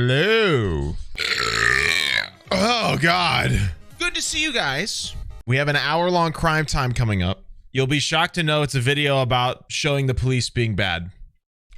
Hello. Oh, God. Good to see you guys. We have an hour-long crime time coming up. You'll be shocked to know it's a video about showing the police being bad.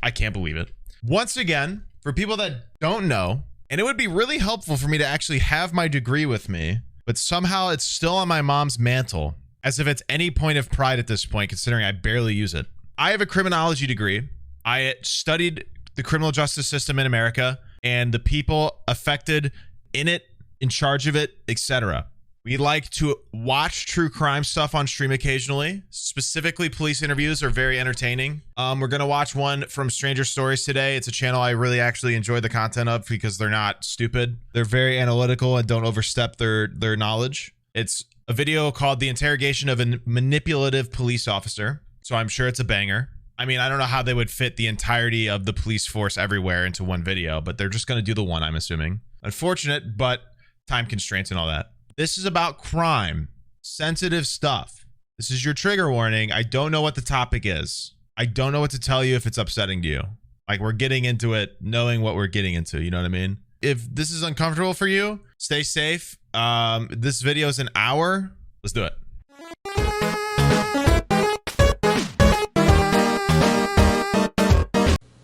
I can't believe it. Once again, for people that don't know, and it would be really helpful for me to actually have my degree with me, but somehow it's still on my mom's mantle, as if it's any point of pride at this point, considering I barely use it. I have a criminology degree. I studied the criminal justice system in America and the people affected in it, in charge of it, etc. We like to watch true crime stuff on stream occasionally. Specifically, police interviews are very entertaining. We're going to watch one from Stranger Stories today. It's a channel I really actually enjoy the content of because they're not stupid. They're very analytical and don't overstep their knowledge. It's a video called The Interrogation of a Manipulative Police Officer. So I'm sure it's a banger. I mean, I don't know how they would fit the entirety of the police force everywhere into one video, but they're just going to do the one, I'm assuming. Unfortunate, but time constraints and all that. This is about crime, sensitive stuff. This is your trigger warning. I don't know what the topic is. I don't know what to tell you if it's upsetting to you. Like, we're getting into it knowing what we're getting into, you know what I mean? If this is uncomfortable for you, stay safe. This video is an hour. Let's do it.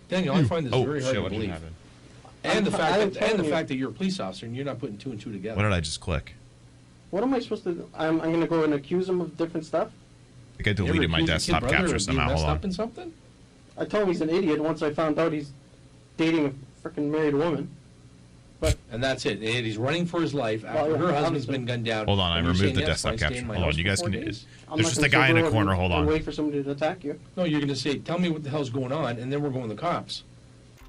Daniel, I find this very hard to believe. And the fact that you're a police officer and you're not putting two and two together. What did I just click? What am I supposed to do? I'm going to go and accuse him of different stuff? I think I deleted my desktop capture somehow. Hold on. In something? I told him he's an idiot once I found out he's dating a freaking married woman. And that's it. And he's running for his life after her husband's been gunned down. Hold on, I removed the desktop capture. Hold on, you guys can... There's just a guy in a corner, hold on. Wait for somebody to attack you. No, you're going to say, tell me what the hell's going on, and then we're going to the cops.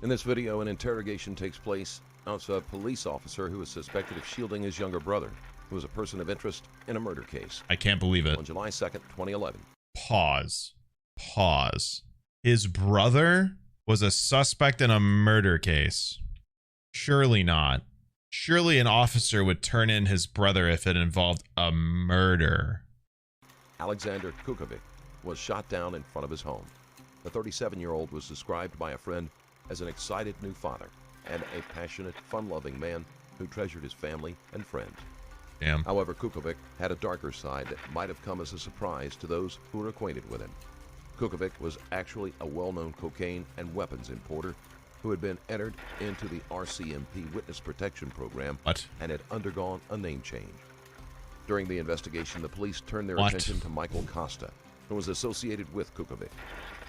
In this video, an interrogation takes place of a police officer who is suspected of shielding his younger brother, who was a person of interest in a murder case. I can't believe it. On July 2nd, 2011. Pause. His brother was a suspect in a murder case. Surely not. Surely an officer would turn in his brother if it involved a murder. Alexander Kukovic was shot down in front of his home. The 37-year-old was described by a friend as an excited new father and a passionate, fun-loving man who treasured his family and friends. Damn. However, Kukovic had a darker side that might have come as a surprise to those who were acquainted with him. Kukovic was actually a well-known cocaine and weapons importer who had been entered into the RCMP Witness Protection Program and had undergone a name change. During the investigation, the police turned their attention to Michael Costa, who was associated with Kukovic,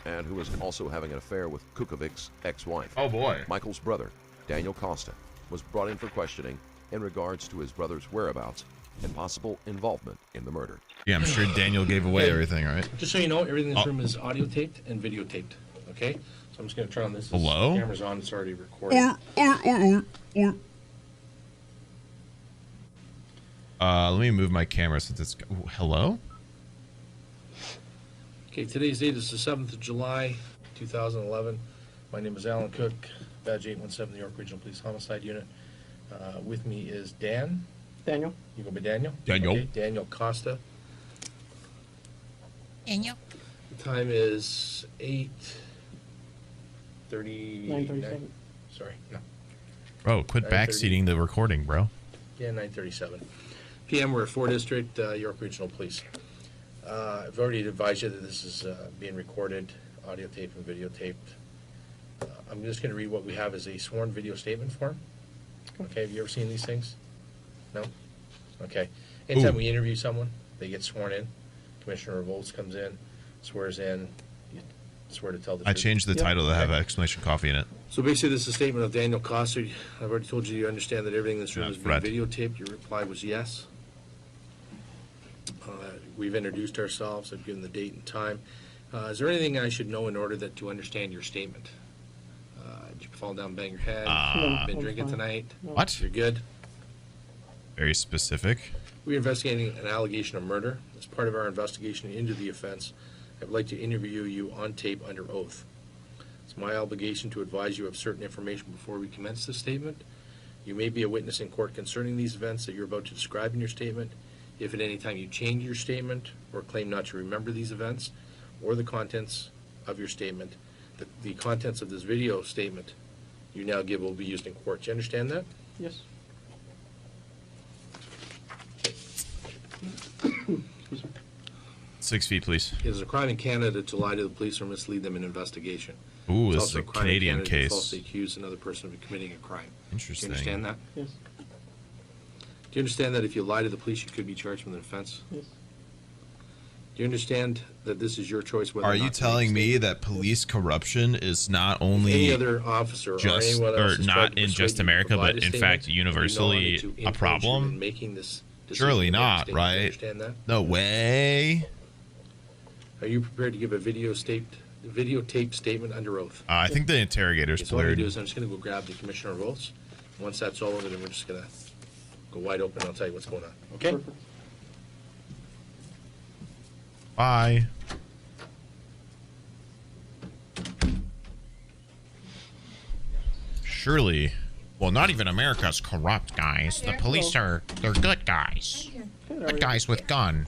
and who was also having an affair with Kukovic's ex-wife. Oh boy. Michael's brother, Daniel Costa, was brought in for questioning in regards to his brother's whereabouts and possible involvement in the murder. Yeah, I'm sure Daniel gave away everything, right? Just so you know, everything in this room is audio taped and videotaped, okay? So I'm just going to turn on this. Hello? The camera's on, it's already recording. Let me move my camera since it's... Hello? Okay, today's date is the 7th of July, 2011. My name is Alan Cook, badge 817, New York Regional Police Homicide Unit. With me is Dan. Daniel. You go by Daniel? Daniel. Okay, Daniel Costa. Daniel. The time is 8:39. 9:37. Sorry, no. Bro, quit 9:30. backseating the recording, bro. Yeah, 9:37 p.m. We're at 4 District, York Regional Police. I've already advised you that this is being recorded, audio taped and videotaped. I'm just going to read what we have as a sworn video statement form. Okay, have you ever seen these things? No? Okay. Anytime we interview someone, they get sworn in. Commissioner Revolts comes in, swears in, you swear to tell the truth. I changed the title to have exclamation coffee in it. So basically, this is a statement of Daniel Costa. I've already told you understand that everything in this room is being Fred. videotaped. Your reply was yes. We've introduced ourselves. I've given the date and time. Is there anything I should know in order to understand your statement? Did you fall down, bang your head? Been drinking tonight? What? You're good? Very specific. We're investigating an allegation of murder. As part of our investigation into the offense, I'd like to interview you on tape under oath. It's my obligation to advise you of certain information before we commence this statement. You may be a witness in court concerning these events that you're about to describe in your statement. If at any time you change your statement or claim not to remember these events or the contents of your statement, the contents of this video statement, you now give will be used in court. Do you understand that? Yes. Excuse me. 6 feet, please. It is a crime in Canada to lie to the police or mislead them in investigation. Ooh, It's this is also a crime in Canadian Canada to case. falsely accuse another person of committing a crime. Interesting. Do you understand that? Yes. Do you understand that if you lie to the police, you could be charged with an offense? Yes. Do you understand that this is your choice whether Are or you not to make a telling me statement? that police corruption is not Any only other officer just, or anyone else or has not tried to in persuade just you to America, provide but a in statement, fact you know universally it to a influence you problem? in making this decision Surely to make a not, statement? Do you right? understand that? No way. Are you prepared to give a videotaped statement under oath? I think the interrogator's Okay, so what I'm going to do blurred. is I'm just going to go grab the commissioner of oaths. Once that's all over, then we're just going to go wide open. I'll tell you what's going on. Okay? Perfect. Bye. Surely. Well, not even America's corrupt, guys. The police they're good guys. Good guys with gun.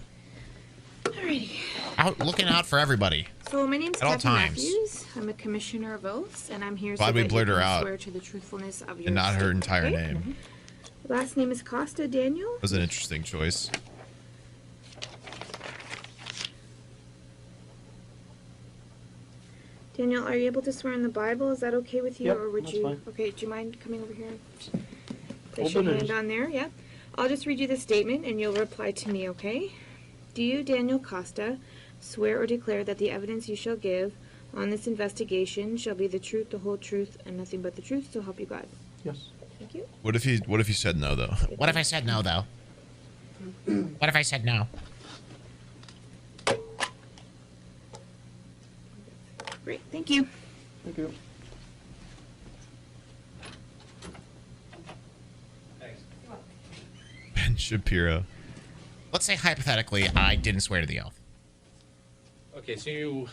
Alrighty. Out looking out for everybody. So my name's At all Kathy times. Matthews. I'm a commissioner of oaths, and I'm here Glad so we that blurred you her can out. swear to the truthfulness of your And not her statement, entire okay? name. Last name is Costa Daniel. That was an interesting choice. Daniel, are you able to swear in the Bible? Is that okay with you, Yep, or would that's you? fine. Okay. Do you mind coming over here? Open Place your it. hand on there. Yeah. I'll just read you the statement, and you'll reply to me. Okay? Do you, Daniel Costa, swear or declare that the evidence you shall give on this investigation shall be the truth, the whole truth, and nothing but the truth? So help you God. Yes. Thank you. What if he said no though? What if I said no though? What if I said no? Great. Thank you. Thank you. Ben Shapiro. Let's say hypothetically I didn't swear to the oath. Okay, so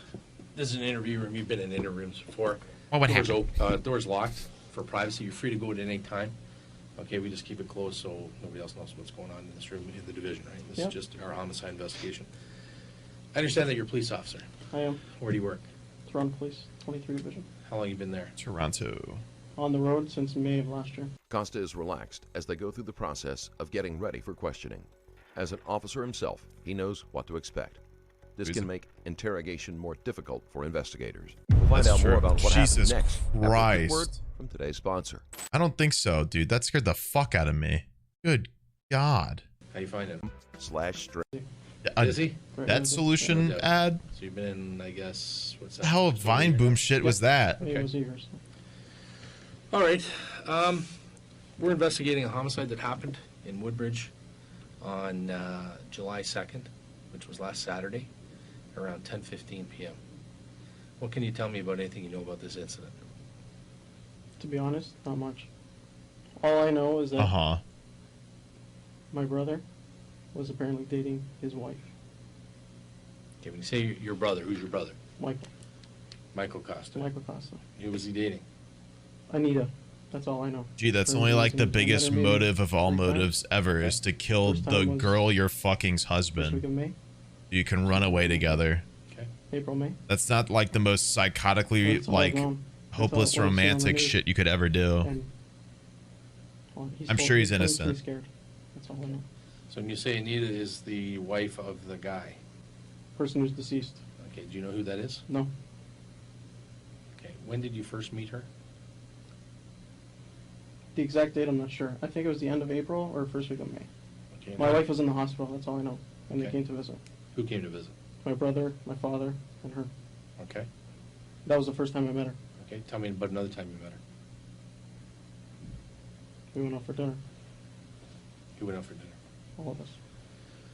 this is an interview room. You've been in interviews before. What would Doors happen? doors locked for privacy. You're free to go at any time. Okay, we just keep it closed so nobody else knows what's going on in this room in the division, right? This Yep. is just our homicide investigation. I understand that you're a police officer. I am. Where do you work? Toronto Police, 23 Division. How long you been there? Toronto. On the road since May of last year. Costa is relaxed as they go through the process of getting ready for questioning. As an officer himself, he knows what to expect. This He's can a- make interrogation more difficult for investigators. We'll find That's out more true. about what Jesus happens next after a quick Christ. word from today's sponsor. I don't think so, dude. That scared the fuck out of me. Good God. How you find it? /string. A Busy? Right, debt yeah, solution Yeah. ad? So you've been in, I guess, what's that? The hell Vine Boom shit was that? It was years. All right. We're investigating a homicide that happened in Woodbridge on July 2nd, which was last Saturday, around 10:15 p.m. What can you tell me about anything you know about this incident? To be honest, not much. All I know is that Uh-huh. my brother was apparently dating his wife, Okay, when you say your brother, who's your brother? Michael. Michael Costa. Michael Costa. Who was he dating? Anita. That's all I know. Gee, that's For only like reasons the I met biggest her maybe motive of all 3 times. motives ever is to kill First the time was girl you're fucking's First week husband. of May, You can run away together. Okay. April, May. That's not like the most psychotically That's all I've like known. That's hopeless all I've seen on the romantic news. shit you could ever do. And, well, I'm sure he's innocent. He's scared. That's all I know. So when you say Anita is the wife of the guy, Person who's deceased. okay, do you know who that is? No. Okay, when did you first meet her? The exact date, I'm not sure. I think it was the end of April or first week of May. Okay, My wife was in the hospital. That's all I know. And they Okay. came to visit. Who came to visit? My brother, my father, and her. Okay. That was the first time I met her. Okay, tell me about another time you met her. We went out for dinner. Who went out for dinner? All of us.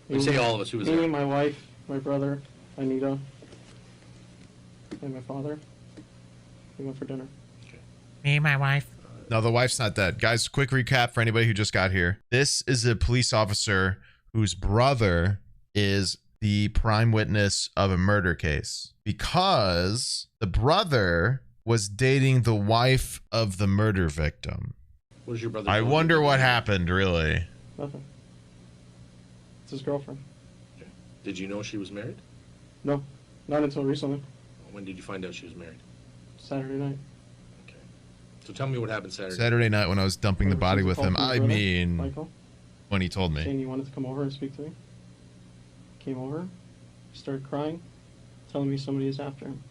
When you say all of us, who was Me, there? my wife, my brother, Anita, and my father. We went for dinner. Me, my wife. No, the wife's not dead. Guys, quick recap for anybody who just got here. This is a police officer whose brother is the prime witness of a murder case because the brother was dating the wife of the murder victim. What is your brother? I doing? wonder what happened, really. Nothing. It's his girlfriend. Okay. Did you know she was married? No, not until recently. When did you find out she was married? Saturday night. Okay. So tell me what happened Saturday. Saturday night when I was dumping the body with him. I mean, Michael, when he told me. saying he wanted to come over and speak to me. Came over, started crying, telling me somebody is after him.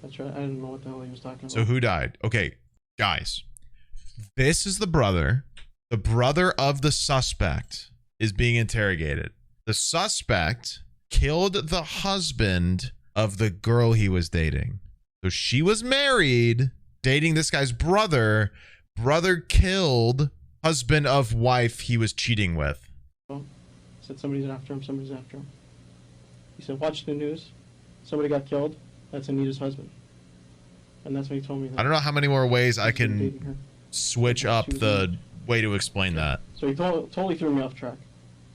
That's right. I didn't know what the hell he was talking about. So who died? Okay, guys. This is the brother. The brother of the suspect is being interrogated. The suspect killed the husband of the girl he was dating. So she was married, dating this guy's brother. Brother killed husband of wife he was cheating with. Said somebody's after him, somebody's after him. He said, watch the news. Somebody got killed. That's Anita's husband. And that's when he told me that. I don't know how many more ways I He's been dating can her. switch up the way to explain that. So he totally threw me off track.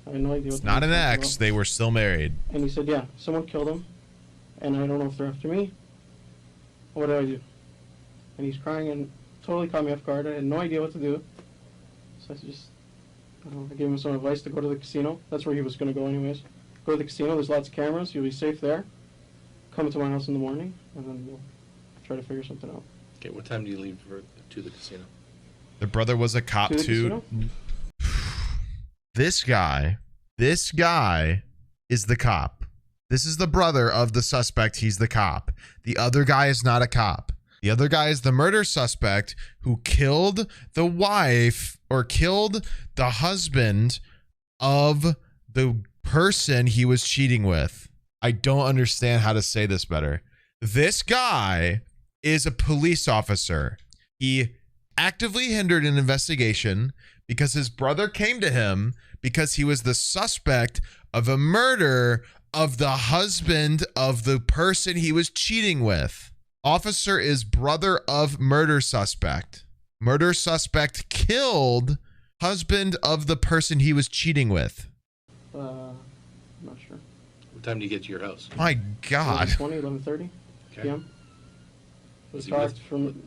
I had no idea what It's the not hell an he was talking ex. about. They were still married. And he said, yeah, someone killed him. And I don't know if they're after me. What do I do? And he's crying and totally caught me off guard. I had no idea what to do. So I gave him some advice to go to the casino. That's where he was going to go anyways. Go to the casino. There's lots of cameras. You'll be safe there. Come to my house in the morning, and then we'll try to figure something out. Okay, what time do you leave to the casino? The brother was a cop To the too. casino? This guy is the cop. This is the brother of the suspect. He's the cop. The other guy is not a cop. The other guy is the murder suspect who killed the wife or killed the husband of the person he was cheating with. I don't understand how to say this better. This guy is a police officer. He actively hindered an investigation because his brother came to him because he was the suspect of a murder of the husband of the person he was cheating with. Officer is brother of murder suspect. Murder suspect killed husband of the person he was cheating with. I'm not sure. What time do you get to your house? My God. 11:20, 11:30 Okay. p.m. Was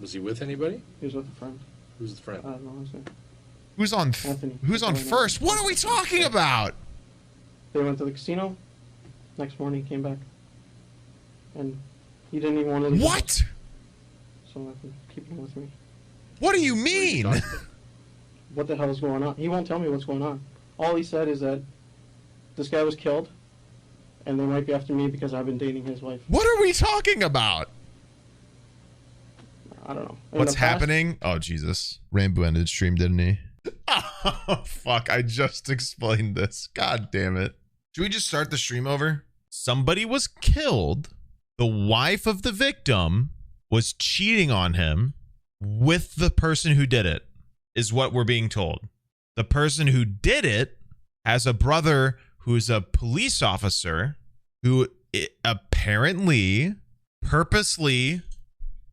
Was he with anybody? He was with a friend. Who's the friend? I don't know his name. Who's on Anthony. who's on first? What are we talking about? They went to the casino. Next morning he came back. And he didn't even want to leave the house. What? So I've been keeping him with me. What do you What are you mean? talking about? What the hell is going on? He won't tell me what's going on. All he said is that this guy was killed, and they might be after me because I've been dating his wife. What are we talking about? I don't know. In What's the past- happening? Oh, Jesus. Rainbow ended stream, didn't he? Oh, fuck. I just explained this. God damn it. Should we just start the stream over? Somebody was killed. The wife of the victim was cheating on him with the person who did it, is what we're being told. The person who did it has a brother who's a police officer who apparently purposely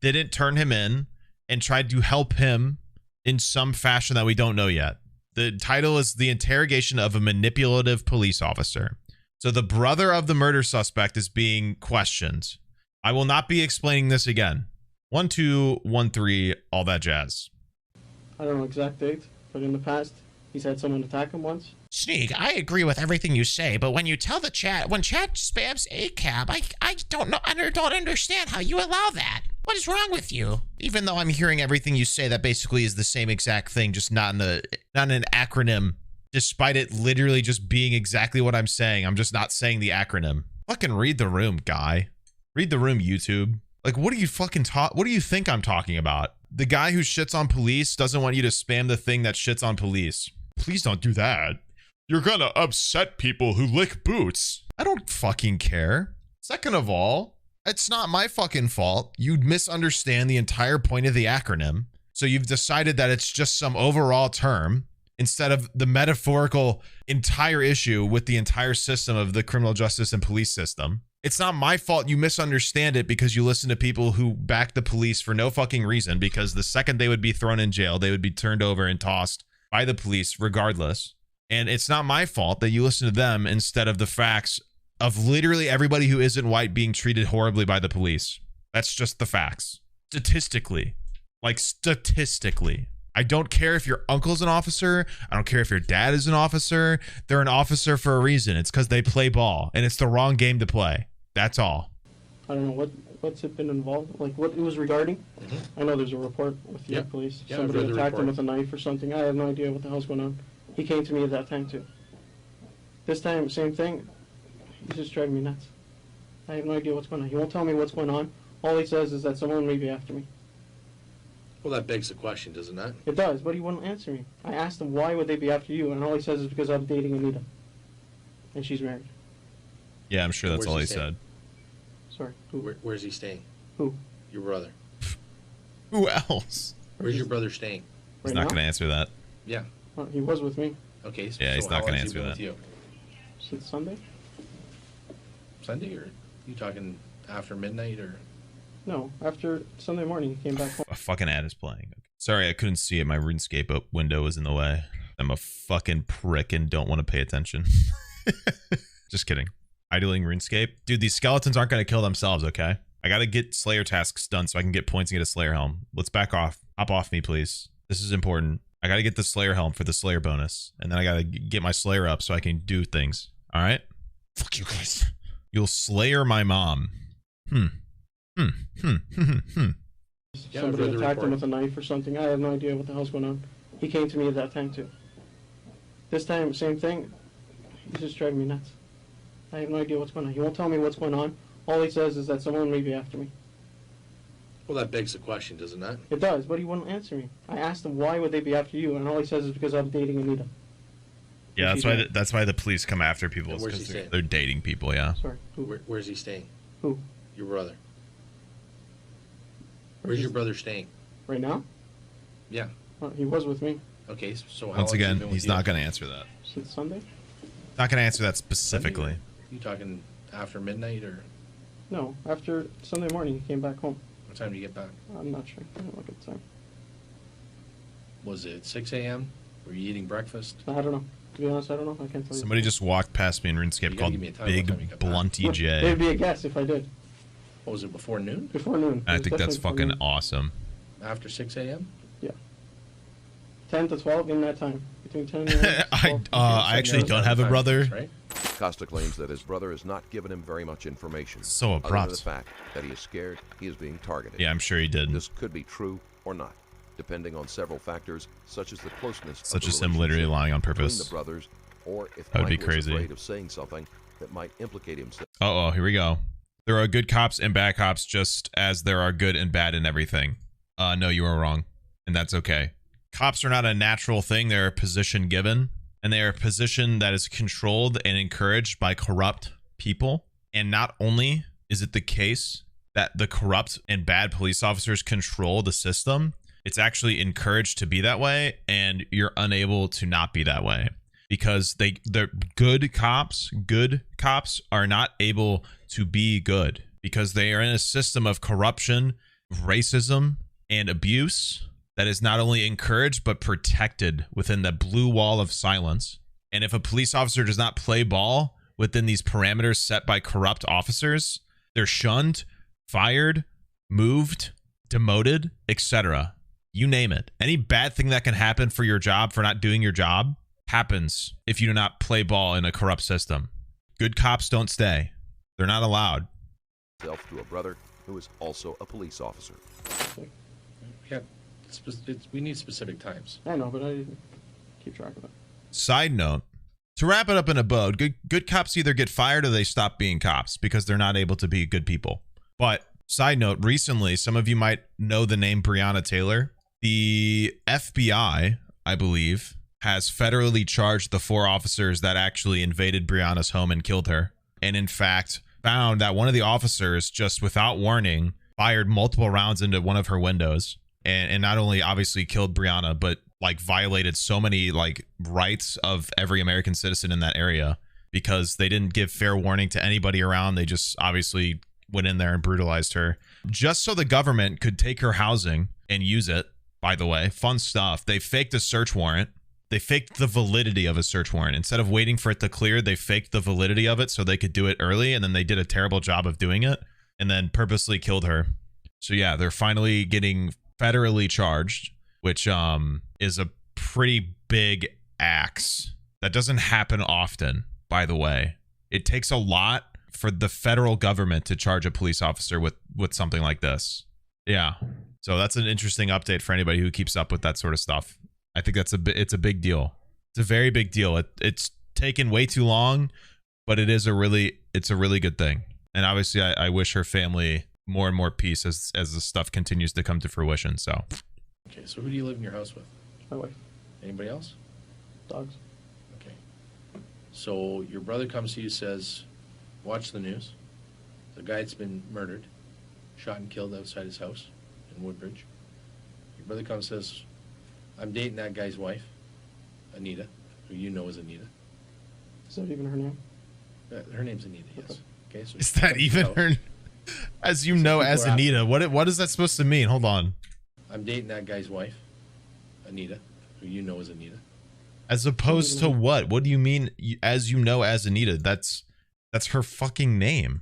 didn't turn him in and tried to help him in some fashion that we don't know yet. The title is The Interrogation of a Manipulative Police Officer. So the brother of the murder suspect is being questioned. I will not be explaining this again. 1213, all that jazz. I don't know exact date, but in the past, he's had someone attack him once. Sneeg, I agree with everything you say, but when you tell the chat, when chat spams ACAB, I don't know, I don't understand how you allow that. What is wrong with you? Even though I'm hearing everything you say, that basically is the same exact thing, just not in an acronym. Despite it literally just being exactly what I'm saying, I'm just not saying the acronym. Fucking read the room, guy. Read the room, YouTube. Like, what do you fucking talk? What do you think I'm talking about? The guy who shits on police doesn't want you to spam the thing that shits on police. Please don't do that. You're gonna upset people who lick boots. I don't fucking care. Second of all, it's not my fucking fault. You misunderstand the entire point of the acronym. So you've decided that it's just some overall term instead of the metaphorical entire issue with the entire system of the criminal justice and police system. It's not my fault you misunderstand it because you listen to people who back the police for no fucking reason, because the second they would be thrown in jail, they would be turned over and tossed by the police regardless. And it's not my fault that you listen to them instead of the facts of literally everybody who isn't white being treated horribly by the police. That's just the facts. Statistically. Like, statistically. I don't care if your uncle's an officer. I don't care if your dad is an officer. They're an officer for a reason. It's because they play ball, and it's the wrong game to play. That's all. I don't know what's it been involved, like what it was regarding. Mm-hmm. I know there's a report with the Yeah. police. Yeah, I've Somebody read the attacked him report. with a knife or something. I have no idea what the hell's going on. He came to me at that time too. This time, same thing. He's just driving me nuts. I have no idea what's going on. He won't tell me what's going on. All he says is that someone may be after me. Well, that begs the question, doesn't that? It does, but he wouldn't answer me. I asked him, why would they be after you? And all he says is because I'm dating Anita. And she's married. Yeah, I'm sure that's Where's all he he staying? said. Sorry. Who? Where's he staying? Who? Your brother. Who else? Where's your brother staying? He's Right not now? going to answer that. Yeah. He was with me Okay. So Yeah, he's not how gonna long has he answer been that. with you? since Sunday. Sunday, or you talking after midnight, or? No, after Sunday morning he came back home. A fucking ad is playing. Sorry, I couldn't see it. My RuneScape window was in the way. I'm a fucking prick and don't want to pay attention. Just kidding. Idling RuneScape. Dude, these skeletons aren't going to kill themselves, okay? I got to get Slayer tasks done so I can get points and get a Slayer helm. Let's back off. Hop off me, please. This is important. I got to get the Slayer helm for the Slayer bonus. And then I got to get my Slayer up so I can do things. All right? Fuck you guys. You'll Slayer my mom. Yeah, I've Somebody read the attacked him report. with a knife or something. I have no idea what the hell's going on. He came to me at that time too. This time, same thing. He's just driving me nuts. I have no idea what's going on. He won't tell me what's going on. All he says is that someone may be after me. Well, that begs the question, doesn't that? It does, but he wouldn't answer me. I asked him, why would they be after you? And all he says is because I'm dating Anita. Yeah, She's that's why married. that's why the police come after people. And Is where's 'cause he they're, staying? they're dating people, yeah. Sorry. Who? Where's he staying? Who? Your brother. Where's your brother staying? Right now? Yeah. He was with me Okay, so how Once long has he again, been with he's you? not going to answer that. since Sunday. Not going to answer that specifically. You talking after midnight, or No, after Sunday morning he came back home. what time do you get back? I'm not sure. I don't look at the time. Was it 6 a.m.? Were you eating breakfast? I don't know. To be honest, I don't know. I can't tell you. Somebody just walked past me in RuneScape You gotta called give me a time Big what time you got back. Blunty It'd J. be a guess if I did. What was it, before noon? Before noon. I It was think that's definitely before fucking noon. awesome. After 6 a.m.? 10 to 12 in that time. Between 10 and 12. I actually don't have a brother. Right? Costa claims that his brother has not given him very much information. So other than the abrupt. fact that he is scared he is being targeted. Yeah, I'm sure he did. This could be true or not, depending on several factors, such as the closeness of Such the as him literally relationship lying on between purpose. the brothers, or if That would be Mike was crazy. afraid of saying something that might implicate himself. Uh-oh, here we go. There are good cops and bad cops just as there are good and bad in everything. No, you are wrong. And that's okay. Cops are not a natural thing. They're a position given. And they are a position that is controlled and encouraged by corrupt people. And not only is it the case that the corrupt and bad police officers control the system, it's actually encouraged to be that way. And you're unable to not be that way. Because they're good cops are not able to be good because they are in a system of corruption, racism, and abuse that is not only encouraged but protected within the blue wall of silence. And if a police officer does not play ball within these parameters set by corrupt officers, they're shunned, fired, moved, demoted, etc. You name it. Any bad thing that can happen for your job for not doing your job happens if you do not play ball in a corrupt system. Good cops don't stay. They're not allowed. To a brother who is also a police officer. Yeah. We need specific times. I know, but I didn't keep track of it. Side note, to wrap it up in a bow, good cops either get fired or they stop being cops because they're not able to be good people. But side note, recently, some of you might know the name Breonna Taylor. The FBI, I believe, has federally charged the 4 officers that actually invaded Breonna's home and killed her. And in fact, found that one of the officers, just without warning, fired multiple rounds into one of her windows. And not only obviously killed Breonna, but like violated so many like rights of every American citizen in that area because they didn't give fair warning to anybody around. They just obviously went in there and brutalized her just so the government could take her housing and use it. By the way, fun stuff. They faked a search warrant. They faked the validity of a search warrant. Instead of waiting for it to clear, they faked the validity of it so they could do it early. And then they did a terrible job of doing it and then purposely killed her. So yeah, they're finally getting federally charged, which is a pretty big axe. That doesn't happen often, by the way. It takes a lot for the federal government to charge a police officer with something like this. Yeah. So that's an interesting update for anybody who keeps up with that sort of stuff. I think it's a big deal. It's a very big deal. It's taken way too long, but it's a really good thing. And obviously I wish her family more and more peace as the stuff continues to come to fruition. So Okay, so who do you live in your house with? My wife. Anybody else? Dogs. Okay. So your brother comes to you, says, watch the news. The guy's been murdered, shot and killed outside his house in Woodbridge. Your brother comes and says, I'm dating that guy's wife, Anita, who you know as Anita. Is that even her name? Her name's Anita, yes. Okay, so is that even her? As you know, as Anita, what is that supposed to mean? Hold on. I'm dating that guy's wife, Anita, who you know as Anita. As opposed to what? What do you mean? As you know, as Anita? That's her fucking name.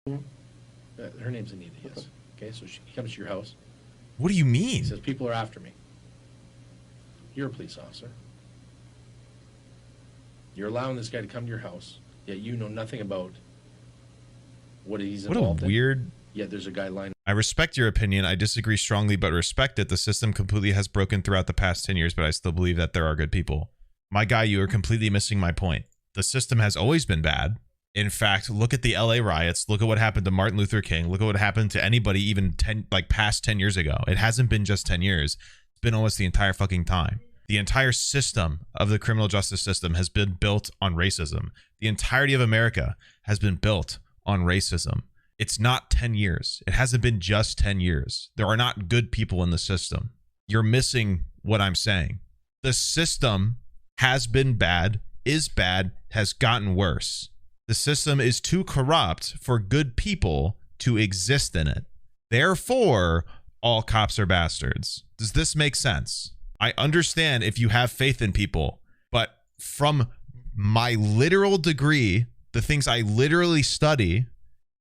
Her name's Anita, yes. Okay, so he comes to your house. What do you He mean? says, people are after me. You're a police officer. You're allowing this guy to come to your house, yet you know nothing about what he's What involved a in. weird. Yet there's a guy lined I respect your opinion. I disagree strongly, but respect it. The system completely has broken throughout the past 10 years, but I still believe that there are good people. My guy, you are completely missing my point. The system has always been bad. In fact, look at the LA riots. Look at what happened to Martin Luther King. Look at what happened to anybody even past 10 years ago. It hasn't been just 10 years. It's been almost the entire fucking time. The entire system of the criminal justice system has been built on racism. The entirety of America has been built on racism. It's not 10 years. It hasn't been just 10 years. There are not good people in the system. You're missing what I'm saying. The system has been bad, is bad, has gotten worse. The system is too corrupt for good people to exist in it. Therefore, all cops are bastards. Does this make sense? I understand if you have faith in people, but from my literal degree, the things I literally study,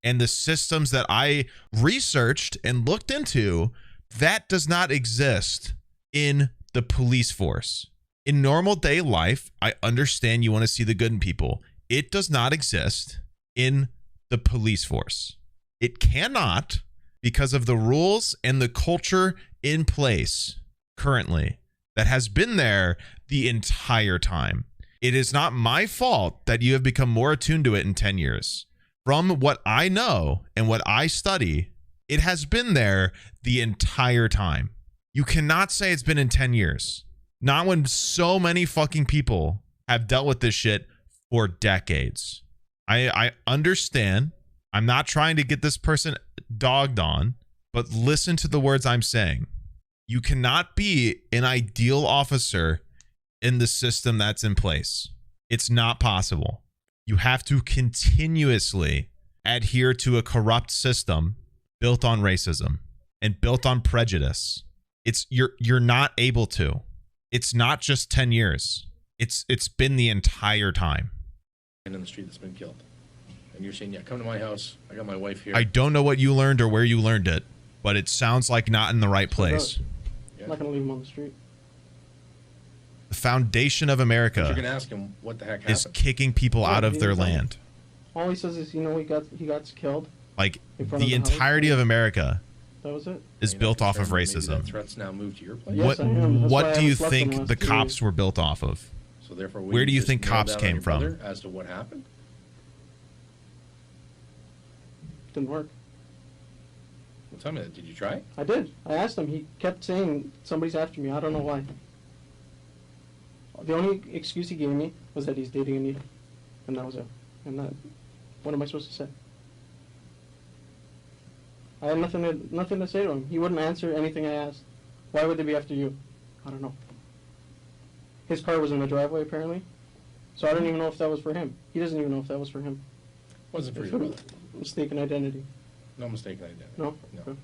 and the systems that I researched and looked into, that does not exist in the police force. In normal day life, I understand you want to see the good in people. It does not exist in the police force. It cannot, because of the rules and the culture in place currently that has been there the entire time. It is not my fault that you have become more attuned to it in 10 years. From what I know and what I study, it has been there the entire time. You cannot say it's been in 10 years. Not when so many fucking people have dealt with this shit for decades. I understand. I'm not trying to get this person dogged on, but listen to the words I'm saying. You cannot be an ideal officer in the system that's in place. It's not possible. You have to continuously adhere to a corrupt system built on racism and built on prejudice. You're not able to. It's not just 10 years. It's been the entire time. in the street that's been killed. And you're saying, yeah, come to my house. I got my wife here. I don't know what you learned or where you learned it, but it sounds like not in the right place. Yeah. I'm not going to leave him on the street. The foundation of But you're America going to ask him what the heck happened. is kicking people out of their land. All he says is, he got killed. Like, In front of the the house? entirety of America That was it. is Are you not built off of concerned that maybe that racism. threat's now moved to your place? Yes, I am. That's why What I do you haven't slept in the think last the 2 cops years. were built off of? So therefore, Where do you just think nail cops down on came your from? brother as to what happened? Didn't work. Well, tell me that. Did you try? I did. I asked him. He kept saying, somebody's after me. I don't know why. The only excuse he gave me was that he's dating Anita. And that was it. And that, what am I supposed to say? I had nothing to say to him. He wouldn't answer anything I asked. Why would they be after you? I don't know. His car was in the driveway, apparently. So I don't even know if that was for him. He doesn't even know if that was for him. Wasn't for It's your a brother. mistaken identity. No mistaken identity. No? No. Okay.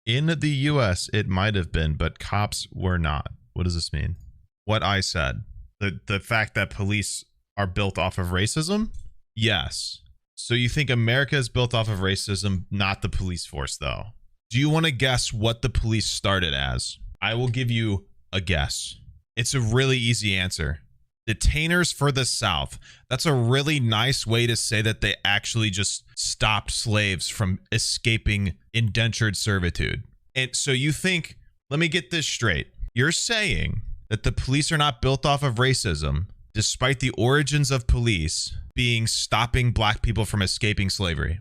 In the US, it might have been, but cops were not. What does this mean? What I said. The fact that police are built off of racism? Yes. So you think America is built off of racism, not the police force, though? Do you want to guess what the police started as? I will give you a guess. It's a really easy answer. Detainers for the South. That's a really nice way to say that they actually just stopped slaves from escaping indentured servitude. And so you think, let me get this straight. You're saying that the police are not built off of racism, despite the origins of police being stopping black people from escaping slavery.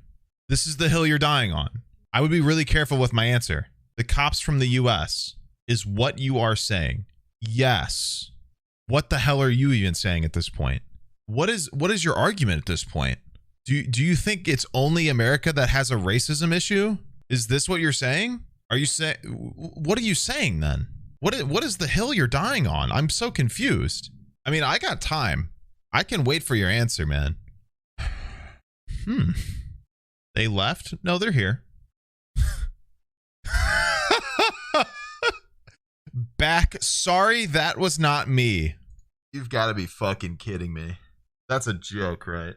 This is the hill you're dying on. I would be really careful with my answer. The cops from the US is what you are saying. Yes. What the hell are you even saying at this point? What is your argument at this point? Do you think it's only America that has a racism issue? Is this what you're saying? Are you saying, what are you saying then? What is the hill you're dying on? I'm so confused. I mean, I got time. I can wait for your answer, man. They left? No, they're here. Back. Sorry, that was not me. You've got to be fucking kidding me. That's a joke, right?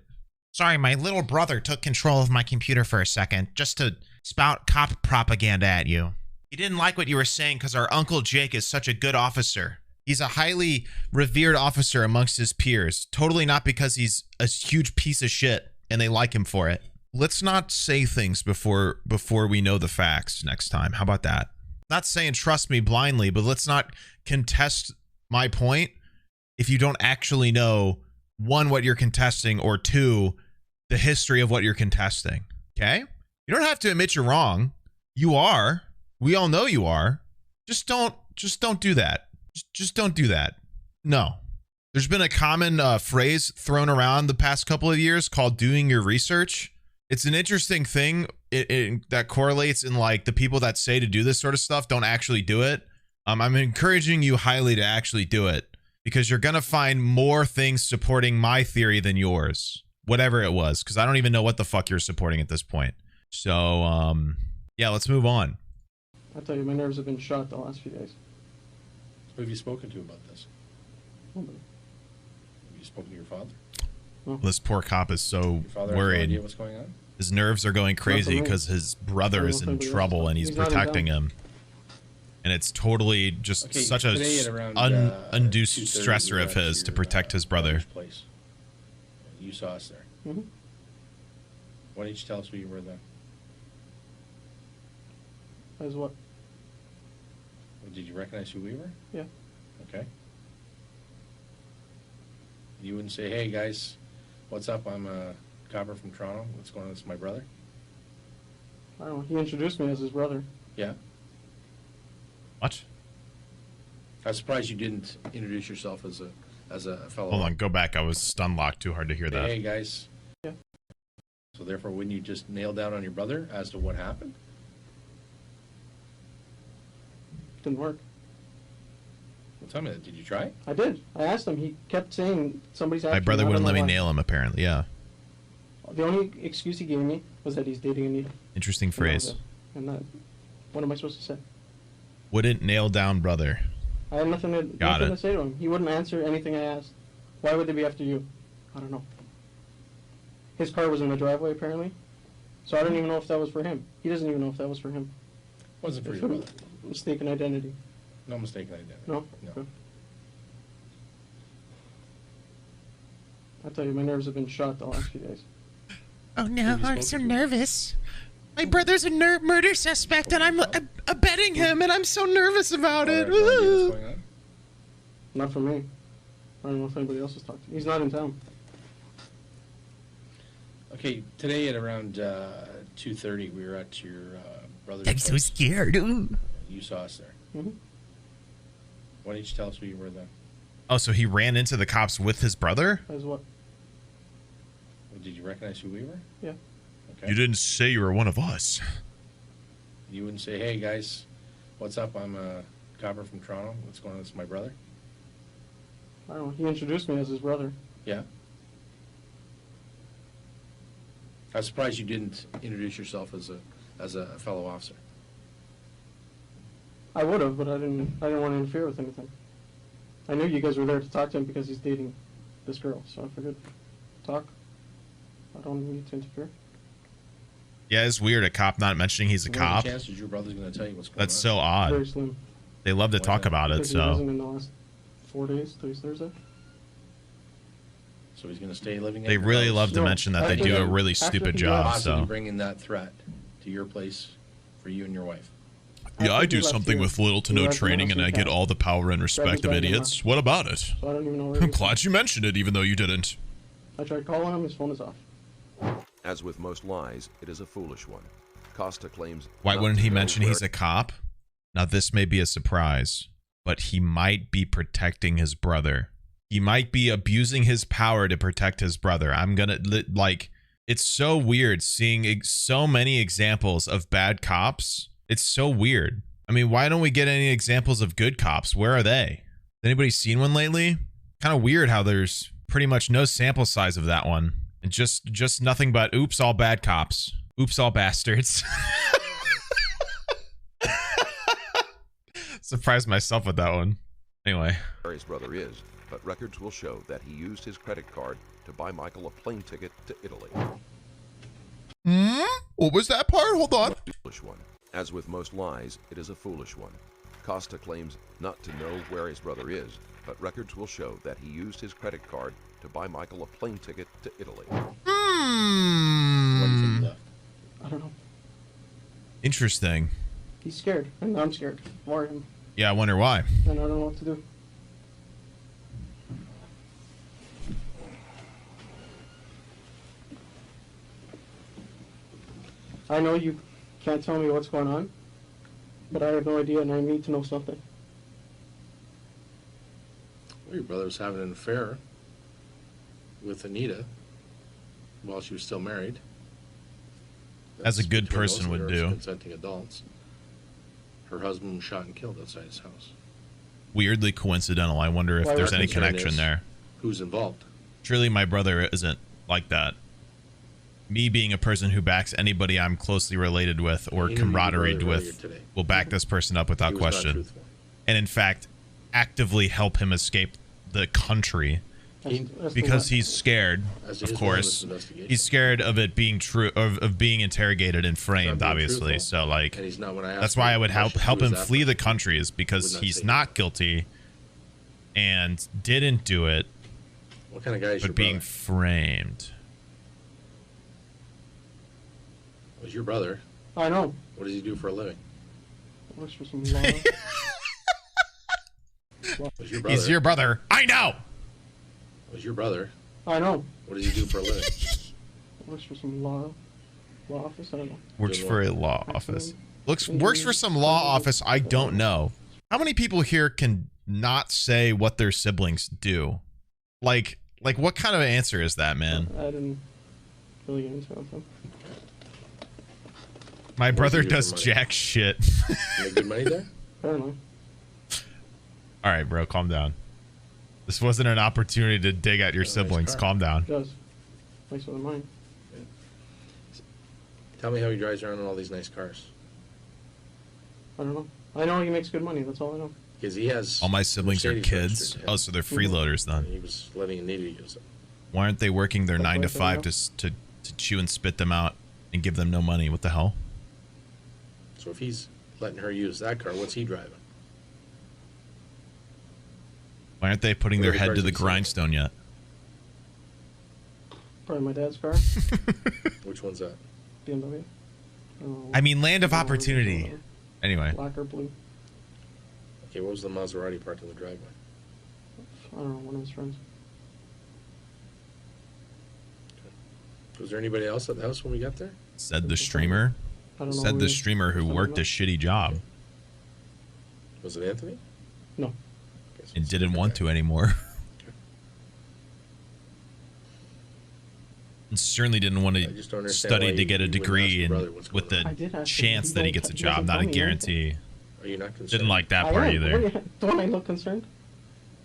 Sorry, my little brother took control of my computer for a second just to spout cop propaganda at you. He didn't like what you were saying because our Uncle Jake is such a good officer. He's a highly revered officer amongst his peers. Totally not because he's a huge piece of shit and they like him for it. Let's not say things before we know the facts next time. How about that? Not saying trust me blindly, but let's not contest my point if you don't actually know, one, what you're contesting, or two, the history of what you're contesting. Okay? You don't have to admit you're wrong. You are. We all know you are. Just don't do that. Just don't do that. No. There's been a common phrase thrown around the past couple of years called doing your research. It's an interesting thing that correlates in like the people that say to do this sort of stuff don't actually do it. I'm encouraging you highly to actually do it because you're going to find more things supporting my theory than yours, whatever it was, because I don't even know what the fuck you're supporting at this point. So, yeah, let's move on. I tell you, my nerves have been shot the last few days. Who have you spoken to about this? Nobody. Have you spoken to your father? This poor cop is so Your father has no worried. idea what's going on? His nerves are going crazy me. because his brother is in trouble and he's He's not in protecting town. him. And it's totally just Okay, such a today at around, undue 2:30 stressor we of were at his to your, protect his brother. brother's Place. You saw us there. Mm-hmm. Why didn't you tell us who you were then? As what? Did you recognize who we were? Yeah. Okay. You wouldn't say, hey, guys, what's up? I'm a copper from Toronto. What's going on? This is my brother. I don't know. He introduced me as his brother. Yeah. What? I was surprised you didn't introduce yourself as a fellow. Hold on, go back. I was stun locked. Too hard to hear that. Hey, guys. Yeah. So therefore, wouldn't you just nail down on your brother as to what happened? Didn't work. Well, tell me that. Did you try? I did. I asked him. He kept saying somebody's after My brother me. I don't wouldn't let me know why. nail him, apparently. Yeah. The only excuse he gave me was that he's dating a needle. Interesting phrase. And that, what am I supposed to say? Wouldn't nail down brother. I had nothing Got to it. say to him. He wouldn't answer anything I asked. Why would they be after you? I don't know. His car was in the driveway, apparently. So I don't even know if that was for him. He doesn't even know if that was for him. Wasn't for It's your brother. mistaken identity. No mistaken identity. No? No. Okay. I tell you, my nerves have been shot the last few days. Oh no, you I'm spoken so to? nervous. My brother's a murder suspect and I'm abetting him and I'm so nervous about it. Father has no idea what's going on? Not for me. I don't know if anybody else has talked to him. He's not in town. Okay, today at around 2:30, we were at your brother's I'm so place. scared. Ooh. You saw us there. Mm-hmm. Why didn't you tell us who you were then? Oh, so he ran into the cops with his brother? As what? Did you recognize who we were? Yeah. Okay. You didn't say you were one of us. You wouldn't say, hey, guys, what's up? I'm a copper from Toronto. What's going on? This is my brother. I don't know. He introduced me as his brother. Yeah. I was surprised you didn't introduce yourself as a fellow officer. I would have, but I didn't want to interfere with anything. I knew you guys were there to talk to him because he's dating this girl, so I figured, talk. I don't need to interfere. Yeah, it's weird. A cop not mentioning he's a What are cop. the chances your brother's going to tell you what's going That's on? so odd. Very slim. They love to Why talk not? about it, Because he wasn't so. in the last 4 days. Today's Thursday. So he's going to stay living in They your really house? love to No, mention that they after do a the- really after stupid he job. left. Possibly So bringing that threat to your place for you and your wife. yeah, I After do he left something here, with little to he no left the training, house and in I get cab. all the power and respect of Grabbed his bag and idiots. left. What about it? So I don't even know where I'm he is. glad you mentioned it, even though you didn't. I tried calling him, his phone is off. As with most lies, it is a foolish one. Costa claims. Why not wouldn't to he know mention where- he's a cop? Now, this may be a surprise, but he might be protecting his brother. He might be abusing his power to protect his brother. I'm gonna, like, it's so weird seeing so many examples of bad cops. It's so weird. I mean, why don't we get any examples of good cops? Where are they? Has anybody seen one lately? Kind of weird how there's pretty much no sample size of that one. And just nothing but oops, all bad cops. Oops, all bastards. Surprised myself with that one. Anyway. Where his brother is, but records will show that he used his credit card to buy Michael a plane ticket to Italy. What was that part? Hold on. Foolish one. As with most lies, it is a foolish one. Costa claims not to know where his brother is, but records will show that he used his credit card to buy Michael a plane ticket to Italy. Why do you think he left? I don't know. Interesting. He's scared, and I'm scared for him, Yeah, I wonder why. and I don't know what to do. I know you can't tell me what's going on, but I have no idea, and I need to know something. Well, your brother was having an affair with Anita while she was still married. As a good between person those would who are do. Consenting adults. Her husband was shot and killed outside his house. Weirdly coincidental. I wonder if Why there's would any concern connection is- there. Who's involved? Surely my brother isn't like that. Me being a person who backs anybody I'm closely related with or He interviewed your camaraderie brother earlier with today. will back this person up without He was not question. truthful. And in fact, actively help him escape the country That's because the- he's scared, As he of is course. on this investigation. He's scared of it being true, of being interrogated and framed, being obviously. truthful. So, like, And he's not. When I asked that's him why I what would help question, who him was that flee the person? country, is because Would not he's say not guilty and didn't do it, What kind of guy is your but being brother? framed. Was your brother? I know. What does he do for a living? Works for some law. Was your brother? He's your brother. I know. Was your brother? I know. What does he do for a living? Works for some law office. I don't know. Works Doing for what? a law office. Works for some law office. I don't know. How many people here can not say what their siblings do? Like what kind of answer is that, man? I didn't really get into it with him. My brother do for does money? jack shit. You make good money there? Apparently. All right, bro, calm down. This wasn't an opportunity to dig at your Nice siblings. car. Calm down. He does. Nicer than mine. Tell me how he drives around in all these nice cars. I don't know. I know he makes good money. That's all I know. Because he has. All my siblings are Mercedes kids. registered to him. Oh, so they're freeloaders then. And he was letting Anita use it. Why aren't they working their That's 9 to what I 5 think to chew and spit them out and give them no money? What the hell? So if he's letting her use that car, what's he driving? Why aren't they putting What their are the head to cars the he sells? grindstone yet? Probably my dad's car. Which one's that? BMW. I mean, land of I don't know, opportunity. Anyway, Black or blue. Okay, what was the Maserati parked in the driveway? I don't know. One of his friends. Was there anybody else at the house when we got there? said the streamer. I don't know. Said who the he- streamer who I don't worked know. a shitty job Was it Anthony? No. Okay, so and it's didn't the want guy. to anymore. And certainly didn't want I to just don't understand study why to get a you wouldn't ask degree your and brother what's with going the I did ask him, chance he that he don't gets a he job, doesn't not tell a me anything. guarantee. Are you not concerned? Didn't like that I part am. either. Don't I look concerned?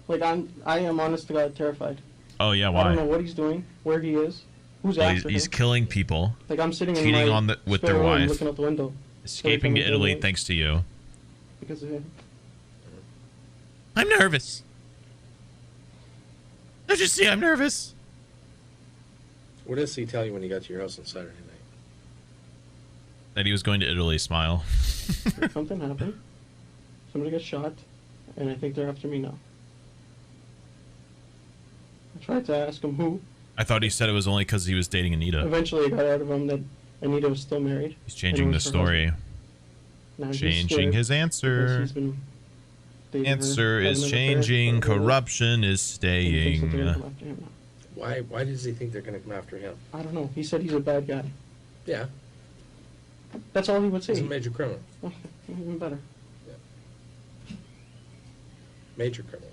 Like I am honest to God terrified. Oh yeah, I don't know why? what he's doing, where he is, who's Well, after he's him. killing people, Like I'm sitting cheating in my on with spare their room wife. looking out the window escaping to coming Italy away. thanks to you. because of him. I'm nervous. Don't you see I'm nervous? What does he tell you when he got to your house on Saturday night? That he was going to Italy, smile. Something happened. Somebody got shot, and I think they're after me now. tried to ask him who. I thought he said it was only because he was dating Anita. Eventually, I got out of him that Anita was still married. He's changing the was her story. husband. Now he's Changing scared his because answer. he's been dating her, Answer having is an affair changing. for a little Corruption is bit, and he thinks that they're gonna staying. come after him now. Why does he think they're going to come after him? I don't know. He said he's a bad guy. Yeah, That's all he would say. he's a major criminal. Even better. Major criminal.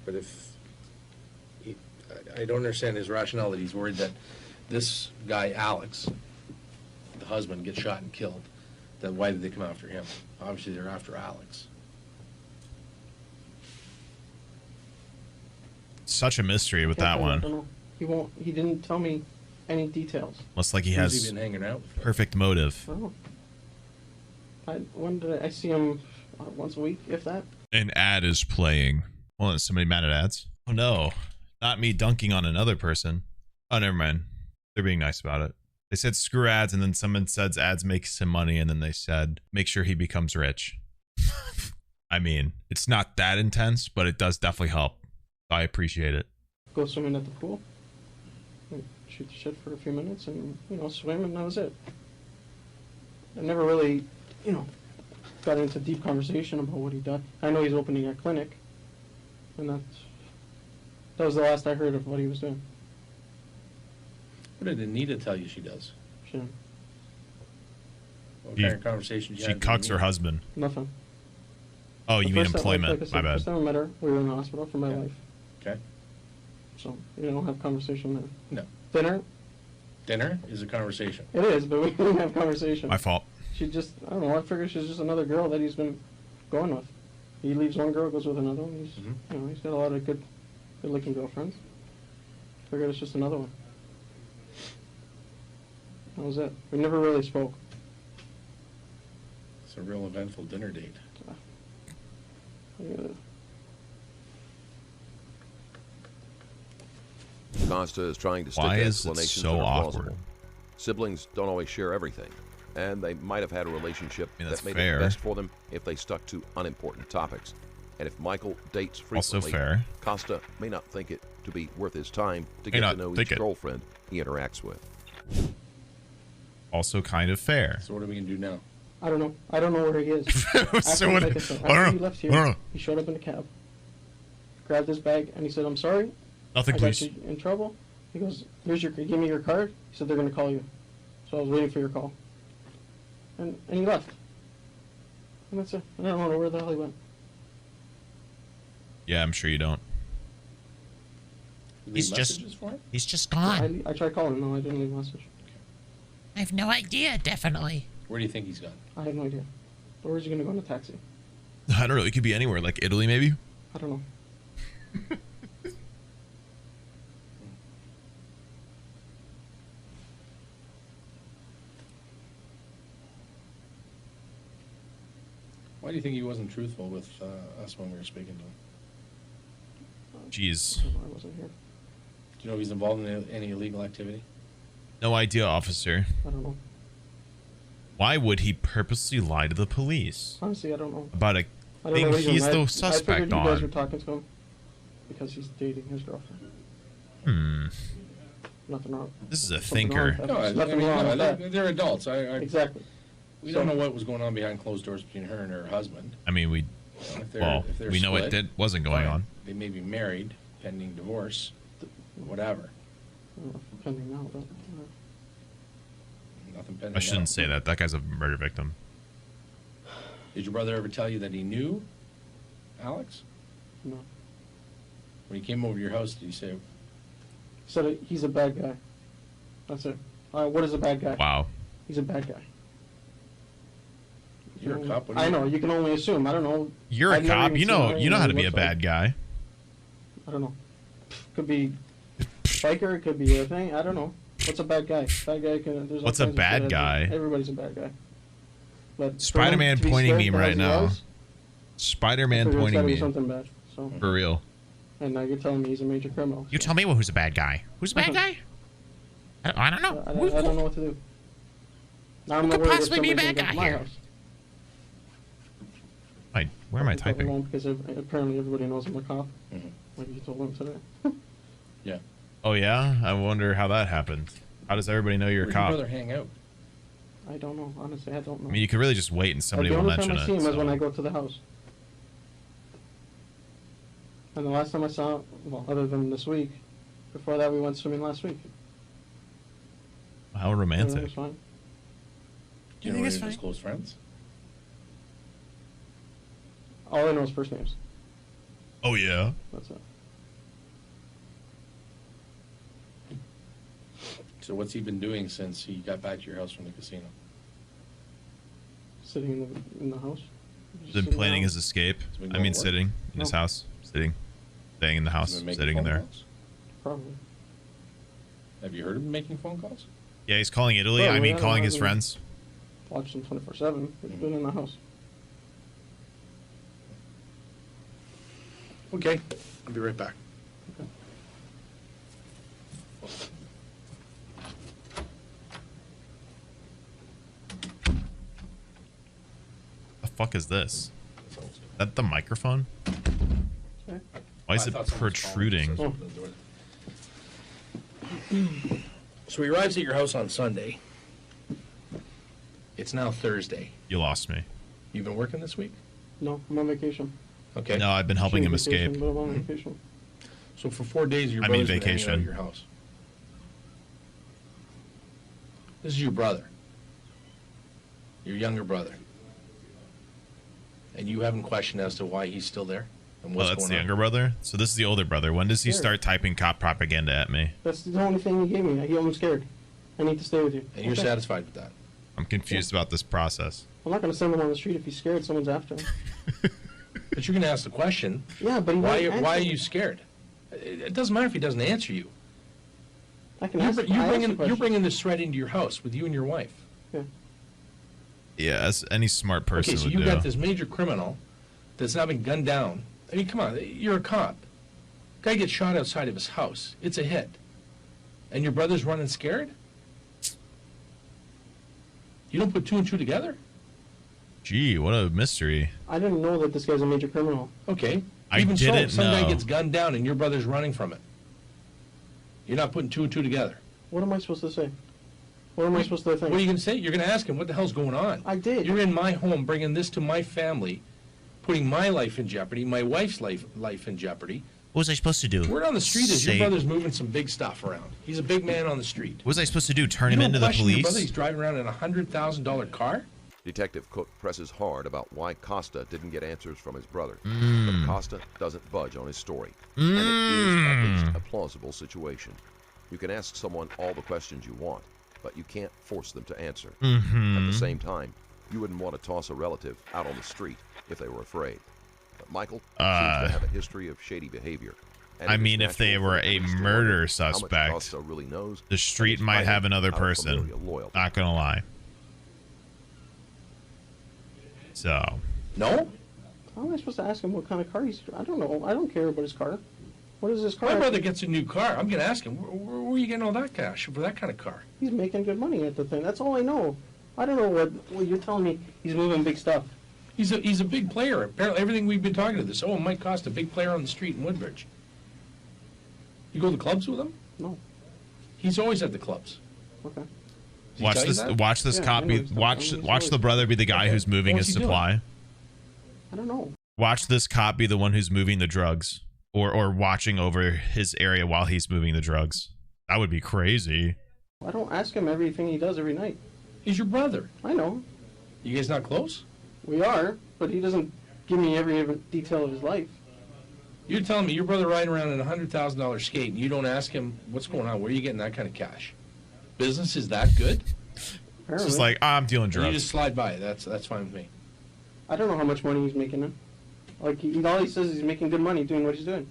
But if I don't understand his rationale that he's worried that this guy Alex, the husband, gets shot and killed. Then why did they come after him? Obviously, they're after Alex. Such a mystery with that I one. don't know. He won't. He didn't tell me any details. Looks like he Who's has he been hanging out with? perfect motive. Oh. When did I see him? Once a week, if that. An ad is playing. Hold on, is somebody mad at ads? Oh no, not me dunking on another person. Oh, never mind. They're being nice about it. They said screw ads, and then someone says ads makes him money, and then they said make sure he becomes rich. I mean, it's not that intense, but it does definitely help. I appreciate it. Go swimming at the pool. And shoot the shit for a few minutes, and swim, and that was it. I never really, got into deep conversation about what he done. I know he's opening a clinic, and that was the last I heard of what he was doing. What did Anita tell you she does? She, What kind of conversation She cucks her husband. nothing. Oh, The you mean first time- employment? like I said, My bad. First time I met her, we were in the hospital for my Yeah. life. Okay. So we don't have conversation there. No. Dinner, Dinner is a conversation. it is, but we don't have conversation. My fault. She just, I don't know, I figure she's just another girl that he's been going with. He leaves one girl, goes with another one. He's, he's got a lot of good-looking girlfriends. Figured it's just another one. That was it. We never really spoke. It's a real eventful dinner date. Yeah. Costa is trying to stick Why is it explanations so that are awkward? plausible. Siblings don't always share everything, and they might have had a relationship I mean, that's that made fair. it best for them if they stuck to unimportant topics. And if Michael dates Also frequently, fair. Costa may not think it to be worth his time to May get not to know think each it. girlfriend he interacts with. Also kind of fair. So what are we going to do now? I don't know. I don't know where he is. So what? Like I said, I don't after know. he left I here, don't know. he showed up in the cab, grabbed his bag, and he said, "I'm sorry, Nothing, I got please. you in trouble." He goes, give me your card. He said, they're going to call you. So I was waiting for your call. And he left. And that's it. I don't know where the hell he went. Yeah, I'm sure you don't. Leave He's just- messages for him? He's just gone. I tried calling him. No, I didn't leave a message. I have no idea, definitely. Where do you think he's gone? I have no idea. But where's he going to go in a taxi? I don't know. It could be anywhere, like Italy, maybe. I don't know. Why do you think he wasn't truthful with us when we were speaking to him? Jeez. I wasn't here. Do you know if he's involved in any illegal activity? No idea, officer. I don't know. Why would he purposely lie to the police Honestly, I don't know. about a I don't thing know reason. he's I the figured suspect you guys were on? talking to him because he's dating his girlfriend. Nothing wrong. This is a Something wrong thinker. with that. No, There's nothing wrong with that. they're adults. Exactly. We don't know what was going on behind closed doors between her and her husband. I mean, we If they're we know split, wasn't going fine. on. They may be married, pending divorce, whatever. I don't know if pending now, but Nothing pending. I shouldn't now. say that. That guy's a murder victim. Did your brother ever tell you that he knew Alex? no. When he came over to your house, did he say, He said he's a bad guy. That's it. What is a bad guy? Wow. He's a bad guy. "You're a cop"? What do I you know. You can only assume. I don't know. You're a I've never cop. even You seen know him you know on how the to be a website. bad guy. I don't know. Could be biker. It could be a thing. I don't know. What's a bad guy? Bad guy can. There's all What's a kinds of bad shit. guy? Everybody's a bad guy. But for him Spider-Man to be pointing scared meme right as he now. was, Spider-Man I figured it's pointing gotta be me. something bad. So, For real. and now you're telling me he's a major criminal. You tell me who's a bad guy. Who's a bad guy? I don't know. I don't know what to do. Now I'm Who not could worried if possibly be a somebody's bad gonna guy get to my here? house. Where am I Probably typing? won't, because apparently everybody knows I'm a cop. Mhm. Like you told them today. Yeah. Oh yeah, I wonder how that happened. How does everybody know you're a Where'd cop? your brother hang out? I don't know. Honestly, I don't know. I mean, you could really just wait and somebody the will only mention time I see him it. is when so- I go to the house. And the last time I saw, well, other than this week, before that we went swimming last week. How Everything romantic. was fine. Do You you know think any it's of his fine? close friends? All I know is first names. Oh yeah. That's it. So what's he been doing since he got back to your house from the casino? Sitting in the house. Just Been sitting planning around. his escape. Has he been I going mean, to work? sitting in his No. house, staying in the house, Has he been making sitting in phone there. calls? Probably. Have you heard of him making phone calls? Yeah, he's calling Italy. Bro, I we mean, had him calling his having- friends. Watch them 24/7. He's been in the house. Okay, I'll be right back. The fuck is this? Is that the microphone? Okay. Why is I it thought someone was calling me, protruding? so I opened the door. So he arrives at your house on Sunday. It's now Thursday. You lost me. You've been working this week? No, I'm on vacation. Okay. No, I've been helping him Vacation, escape. But I'm on vacation. So for 4 days, your I mean brother's been hanging out at vacation. your house. This is your brother. Your younger brother. And you haven't questioned as to why he's still there? And Oh, what's that's going the on? younger brother? So this is the older brother. When does he Sure. start typing cop propaganda at me? That's the only thing he gave me. I'm scared. I need to stay with you. And you're Okay. satisfied with that? I'm confused about this process. I'm not going to send him on the street if he's scared. Someone's after him. But you're going to ask the question, Yeah, but he why won't are answer. you scared? It doesn't matter if he doesn't answer you. I can You're, ask. br- I you're ask the bringing question. this threat into your house with you and your wife. Yeah, as any smart person Okay, so would you do. got this major criminal that's now been gunned down. I mean, come on, you're a cop. Guy gets shot outside of his house. It's a hit. And your brother's running scared? You don't put two and two together? Gee, what a mystery. I didn't know that this guy's a major criminal. Okay. I Even didn't so, some guy know. gets gunned down and your brother's running from it. You're not putting two and two together. What am I supposed to say? What am I supposed to think? What are you going to say? You're going to ask him, what the hell's going on? I did. You're in my home, bringing this to my family, putting my life in jeopardy, my wife's life in jeopardy. What was I supposed to do? Word on the street is your Say- brother's moving some big stuff around. He's a big man on the street. What was I supposed to do? Turn You him don't into the question your brother, police? he's driving around in a $100,000 car? Detective Cook presses hard about why Costa didn't get answers from his brother. Hmm. But Costa doesn't budge on his story. And it is at least a plausible situation. You can ask someone all the questions you want, but you can't force them to answer. At the same time, you wouldn't want to toss a relative out on the street if they were afraid. But Michael seems to have a history of shady behavior. and I it is mean, if they natural were for a police to murder wonder how much suspect, Costa really knows The and street is might hiding have another out of person. familial loyalty. Not gonna lie. So, No? How am I supposed to ask him what kind of car he's? I don't know. I don't care about his car. What is his car? My brother gets a new car. I'm going to ask him, where are you getting all that cash for that kind of car? He's making good money at the thing. That's all I know. I don't know what you're telling me. He's moving big stuff. He's a big player. Apparently, everything we've been talking to this, it might cost a big player on the street in Woodbridge. You go to the clubs with him? No. He's always at the clubs. Okay. Does he watch tell you this. that? Watch this Yeah, cop I know be. he's not- Watch. I mean, Watch he's the brother be the guy Okay. who's moving What's his he doing? supply. I don't know. Watch this cop be the one who's moving the drugs, or watching over his area while he's moving the drugs. That would be crazy. I don't ask him everything he does every night. He's your brother. I know. You guys not close? We are, but he doesn't give me every detail of his life. You're telling me your brother riding around in a $100,000 skate and you don't ask him what's going on? Where are you getting that kind of cash? Business is that good? It's Apparently. just like, I'm dealing And you drugs. just slide by. That's fine with me. I don't know how much money he's making then. Like, all he says is he's making good money doing what he's doing.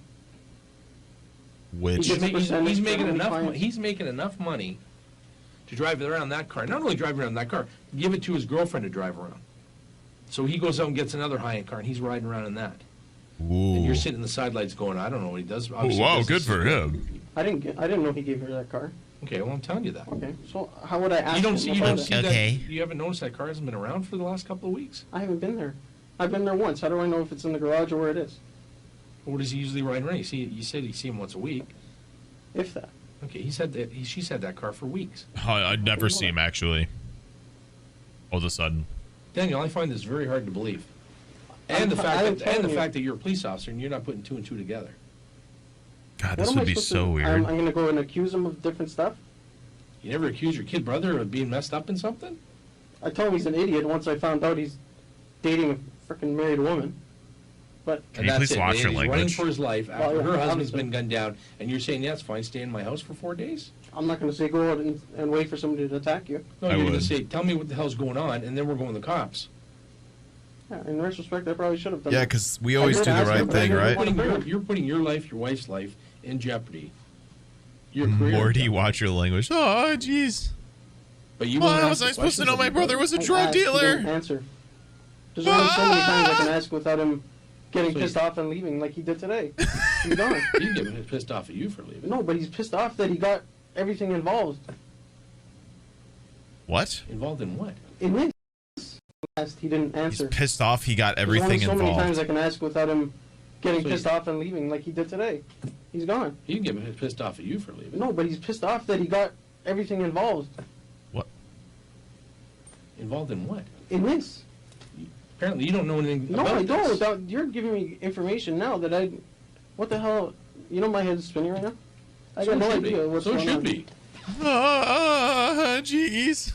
Which He gets a percentage He's for making how many enough. clients. He's making enough money to drive around that car. Not only drive around that car, give it to his girlfriend to drive around. So he goes out and gets another high-end car, and he's riding around in that. And Ooh. you're sitting in the sidelines going, I don't know what he does. Obviously, Wow, business good is for him. I didn't know he gave her that car. Okay, well, I'm telling you that. Okay, so how would I ask You don't him see, you about don't it? see Okay. that. You haven't noticed that car hasn't been around for the last couple of weeks. I haven't been there. I've been there once. How do I know if it's in the garage or where it is? What does he usually ride around? You said you see him once a week. If that. Okay, he said that she's had that car for weeks. I'd never see him actually. All of a sudden. Daniel, I find this very hard to believe. And the fact that you're a police officer and you're not putting two and two together. God, this would be so weird. I'm going to go and accuse him of different stuff. You never accuse your kid brother of being messed up in something? I told him he's an idiot once I found out he's dating a freaking married woman. But can you please watch your language? He's running for his life after her husband's been gunned down, and you're saying, yeah, it's fine, stay in my house for 4 days? I'm not going to say go out and wait for somebody to attack you. No, you're going to say, tell me what the hell's going on, and then we're going to the cops. Yeah, in retrospect, I probably should have done Yeah, that. because we always do the right thing, right? You're putting your life, your wife's life, in jeopardy. Your career. Morty, watch your language. Oh, jeez. But you why was I supposed to know my brother was a drug dealer? Answer. There's only so many times I can ask without him getting pissed off and leaving like he did today. He's gone. He's getting pissed off at you for leaving. No, but he's pissed off that he got everything involved. What? Involved in what? In this. Last, he didn't answer. He's pissed off he got everything There's only so involved. many times I can ask without him getting pissed off and leaving like he did today. He's gone. He can get pissed off at you for leaving. No, but he's pissed off that he got everything involved. What? Involved in what? In this. Apparently you don't know anything about No, I this. don't. You're giving me information now that I... What the hell? You know my head's spinning right now? I got no idea what's going on. So it should be. Jeez.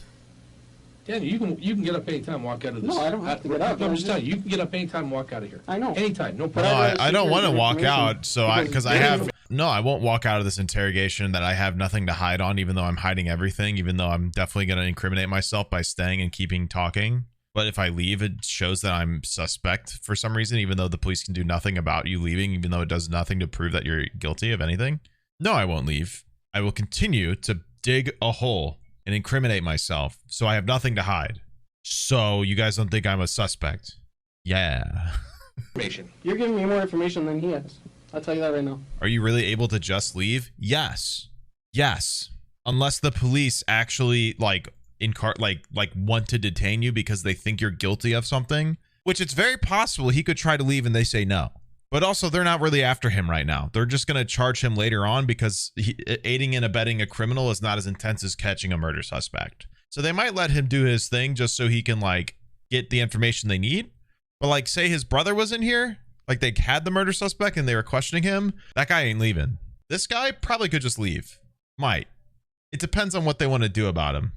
Daniel, you can get up anytime, walk out of this. No, I don't have to get up. No, I'm just telling you, you can get up anytime and walk out of here. I know. Anytime, no No, problem. I don't want to walk out, so because I have... No, I won't walk out of this interrogation that I have nothing to hide on, even though I'm hiding everything, even though I'm definitely going to incriminate myself by staying and keeping talking. But if I leave, it shows that I'm suspect for some reason, even though the police can do nothing about you leaving, even though it does nothing to prove that you're guilty of anything. No, I won't leave. I will continue to dig a hole and incriminate myself, so I have nothing to hide. So you guys don't think I'm a suspect? Yeah. You're giving me more information than he has. I'll tell you that right now. Are you really able to just leave? Yes. Yes. Unless the police actually like want to detain you because they think you're guilty of something, which it's very possible he could try to leave and they say no. But also they're not really after him right now. They're just going to charge him later on because aiding and abetting a criminal is not as intense as catching a murder suspect. So they might let him do his thing just so he can like get the information they need. But like say his brother was in here, like they had the murder suspect and they were questioning him, that guy ain't leaving. This guy probably could just leave. Might. It depends on what they want to do about him.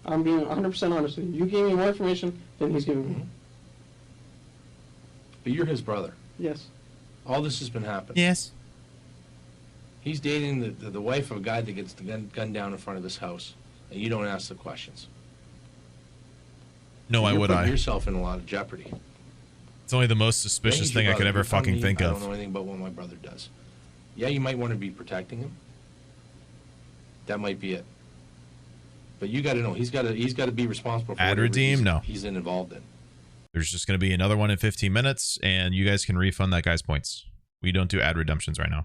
I'm being 100% honest with you. You gave me more information than he's giving me. But you're his brother. Yes. All this has been happening. Yes. He's dating the wife of a guy that gets the gun down in front of his house, and you don't ask the questions. No, why would I? You're putting yourself in a lot of jeopardy. It's only the most suspicious thing I could ever fucking think of. I don't know anything about what my brother does. Yeah, you might want to be protecting him. That might be it. But you got to know he's got to be responsible for Ad redeem? No. He's involved in. There's just going to be another one in 15 minutes, and you guys can refund that guy's points. We don't do ad redemptions right now.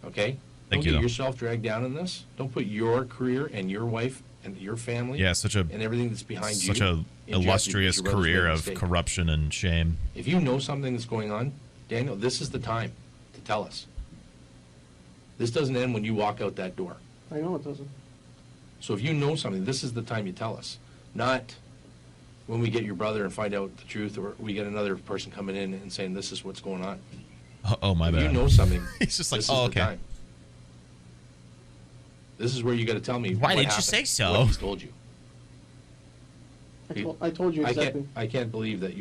Okay? Thank you, Don't though. get yourself dragged down in this. Don't put your career and your wife and your family and everything that's behind you. Such a illustrious career of corruption and shame. If you know something that's going on, Daniel, this is the time to tell us. This doesn't end when you walk out that door. I know it doesn't. So if you know something, this is the time you tell us. Not when we get your brother and find out the truth, or we get another person coming in and saying this is what's going on. Oh, my bad. If you know something, he's just like, this oh, is the okay. time. This is where you got to tell me Why what didn't happened, you say so? What he's told you. I told you exactly. I can't believe that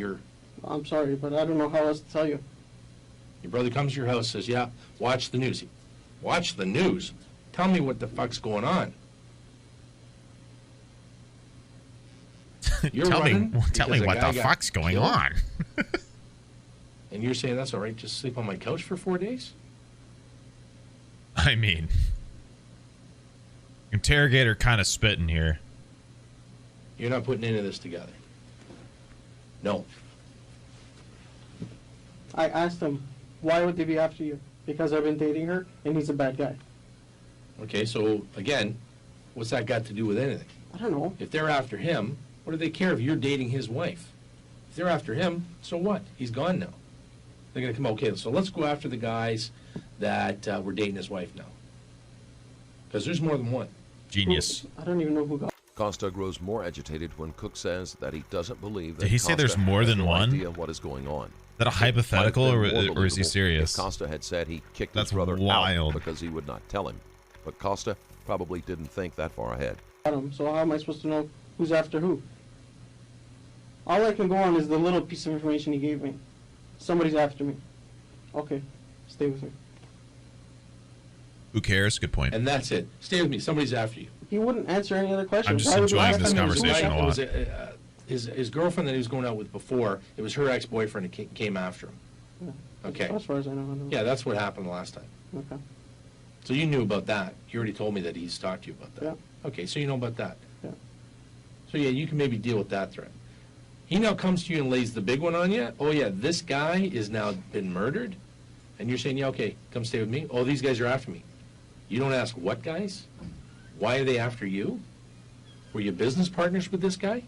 I'm sorry, but I don't know how else to tell you. Your brother comes to your house, says, yeah, watch the news. Watch the news? Tell me what the fuck's going on. You're tell me running what the fuck's going killed, on. And you're saying that's all right, just sleep on my couch for 4 days? I mean, interrogator kind of spitting here. You're not putting any of this together. No. I asked him, why would they be after you? Because I've been dating her, and he's a bad guy. Okay, so, again, what's that got to do with anything? I don't know. If they're after him, What do they care if you're dating his wife? If they're after him, so what? He's gone now. They're going to come, okay, so let's go after the guys that were dating his wife now. Because there's more than one. Genius. I don't even know who got. Costa grows more agitated when Cook says that he doesn't believe that Did he say there's Costa more has than no one? idea what is going on. Is that a hypothetical, Might have been more or is he believable serious? If Costa had said he kicked That's his brother wild. out because he would not tell him. But Costa probably didn't think that far ahead. Him, so how am I supposed to know who's after who? All I can go on is the little piece of information he gave me. Somebody's after me. Okay, stay with me. Who cares? Good point. And that's it. Stay with me. Somebody's after you. He wouldn't answer any other questions. I'm just Why would you enjoying ask this him? conversation a lot. It was his girlfriend that he was going out with before, it was her ex-boyfriend that came after him. Yeah. Okay. As far as I know. Yeah, that's what happened last time. Okay. So you knew about that. You already told me that he's talked to you about that. Yeah. Okay, so you know about that. Yeah. So yeah, you can maybe deal with that threat. He now comes to you and lays the big one on you. Oh yeah, this guy is now been murdered. And you're saying, yeah, okay, come stay with me. Oh, these guys are after me. You don't ask what guys? Why are they after you? Were you business partners with this guy?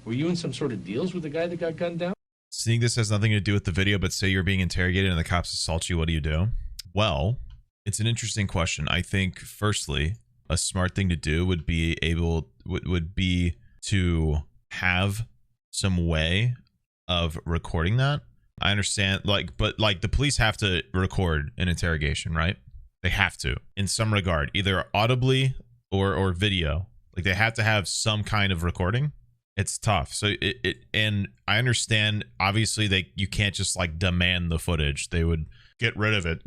Were you in some sort of deals with the guy that got gunned down? Seeing this has nothing to do with the video, but say you're being interrogated and the cops assault you, what do you do? Well, it's an interesting question. I think, firstly, a smart thing to do would be to have some way of recording that. I understand, but the police have to record an interrogation, right? They have to, in some regard, either audibly or video. Like, they have to have some kind of recording. It's tough. So and I understand, obviously, you can't just like demand the footage. They would get rid of it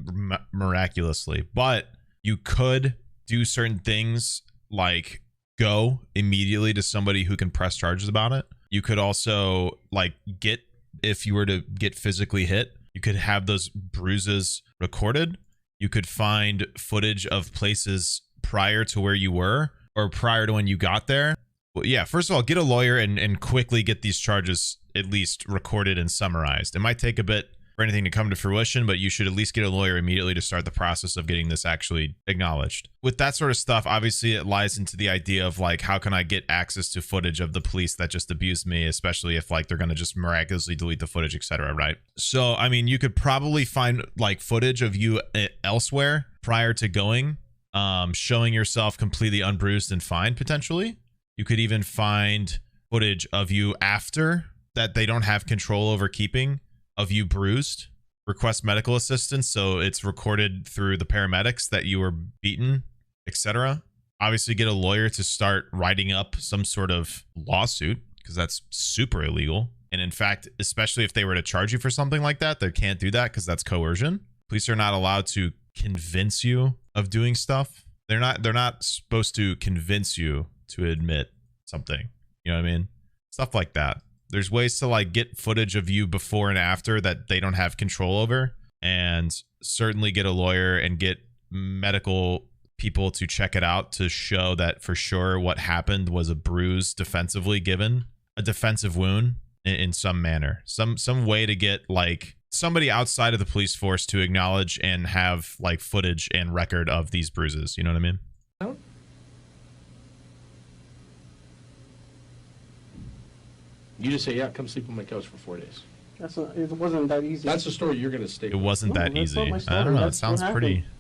miraculously. But you could do certain things, like go immediately to somebody who can press charges about it. You could also if you were to get physically hit, you could have those bruises recorded. You could find footage of places prior to where you were or prior to when you got there. Well, yeah, first of all, get a lawyer and quickly get these charges at least recorded and summarized. It might take a bit for anything to come to fruition, but you should at least get a lawyer immediately to start the process of getting this actually acknowledged. With that sort of stuff, obviously it lies into the idea of like, how can I get access to footage of the police that just abused me, especially if like they're going to just miraculously delete the footage, etc., right? So, I mean, you could probably find like footage of you elsewhere prior to going, showing yourself completely unbruised and fine, potentially. You could even find footage of you after that they don't have control over keeping, of you bruised. Request medical assistance, so it's recorded through the paramedics that you were beaten, etc. Obviously, get a lawyer to start writing up some sort of lawsuit, because that's super illegal. And in fact, especially if they were to charge you for something like that, they can't do that because that's coercion. Police are not allowed to convince you of doing stuff. They're not supposed to convince you to admit something. You know what I mean? Stuff like that. There's ways to like get footage of you before and after that they don't have control over, and certainly get a lawyer and get medical people to check it out to show that for sure what happened was a bruise defensively given, a defensive wound in some manner, some way to get like somebody outside of the police force to acknowledge and have like footage and record of these bruises. You know what I mean? You just say, yeah, come sleep on my couch for 4 days. It wasn't that easy. That's the story you're going to stick It wasn't No, that that's easy. not my story. I don't know. It That's sounds what pretty. happened.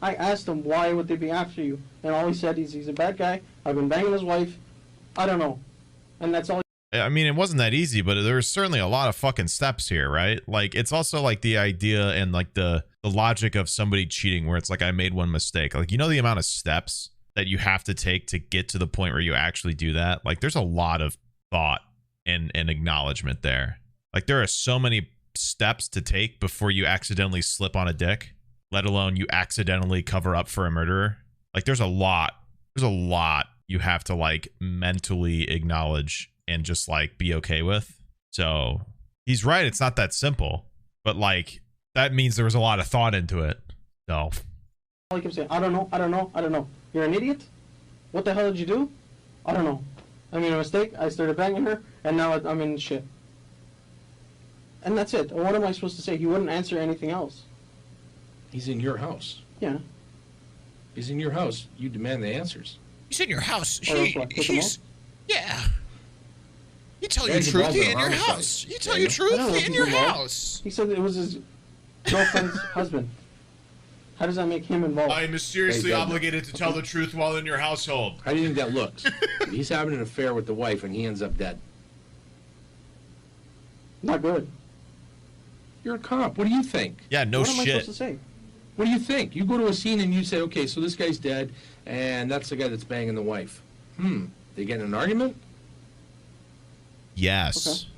I asked him, why would they be after you? And all he said is, he's a bad guy. I've been banging his wife. I don't know. And that's all. I mean, it wasn't that easy, but there was certainly a lot of fucking steps here, right? Like, it's also like the idea and like the logic of somebody cheating where it's like, I made one mistake. Like, you know, the amount of steps that you have to take to get to the point where you actually do that? Like, there's a lot of thought and acknowledgement there. Like, there are so many steps to take before you accidentally slip on a dick, let alone you accidentally cover up for a murderer. Like, there's a lot you have to like mentally acknowledge and just like be okay with. So he's right, it's not that simple, but like that means there was a lot of thought into it. So All he kept saying, I don't know. You're an idiot? What the hell did you do? I don't know. I made a mistake. I started banging her, and now I'm in shit. And that's it. What am I supposed to say? He wouldn't answer anything else. He's in your house. Yeah. He's in your house. You demand the answers. He's in your house. Or else what, put them He's... Yeah. You tell Yeah, your he's truth involved in in your homicide. house. You tell Yeah, your I don't know truth if in he's your involved. house. He said it was his girlfriend's husband. How does that make him involved? I am mysteriously Hey, Doug. obligated to tell the truth while in your household. How do you think that looks? He's having an affair with the wife and he ends up dead. Not good. You're a cop. What do you think? Yeah, no What am I shit. supposed to say? What do you think? You go to a scene and you say, okay, so this guy's dead, and that's the guy that's banging the wife. They get in an argument? Yes. Okay.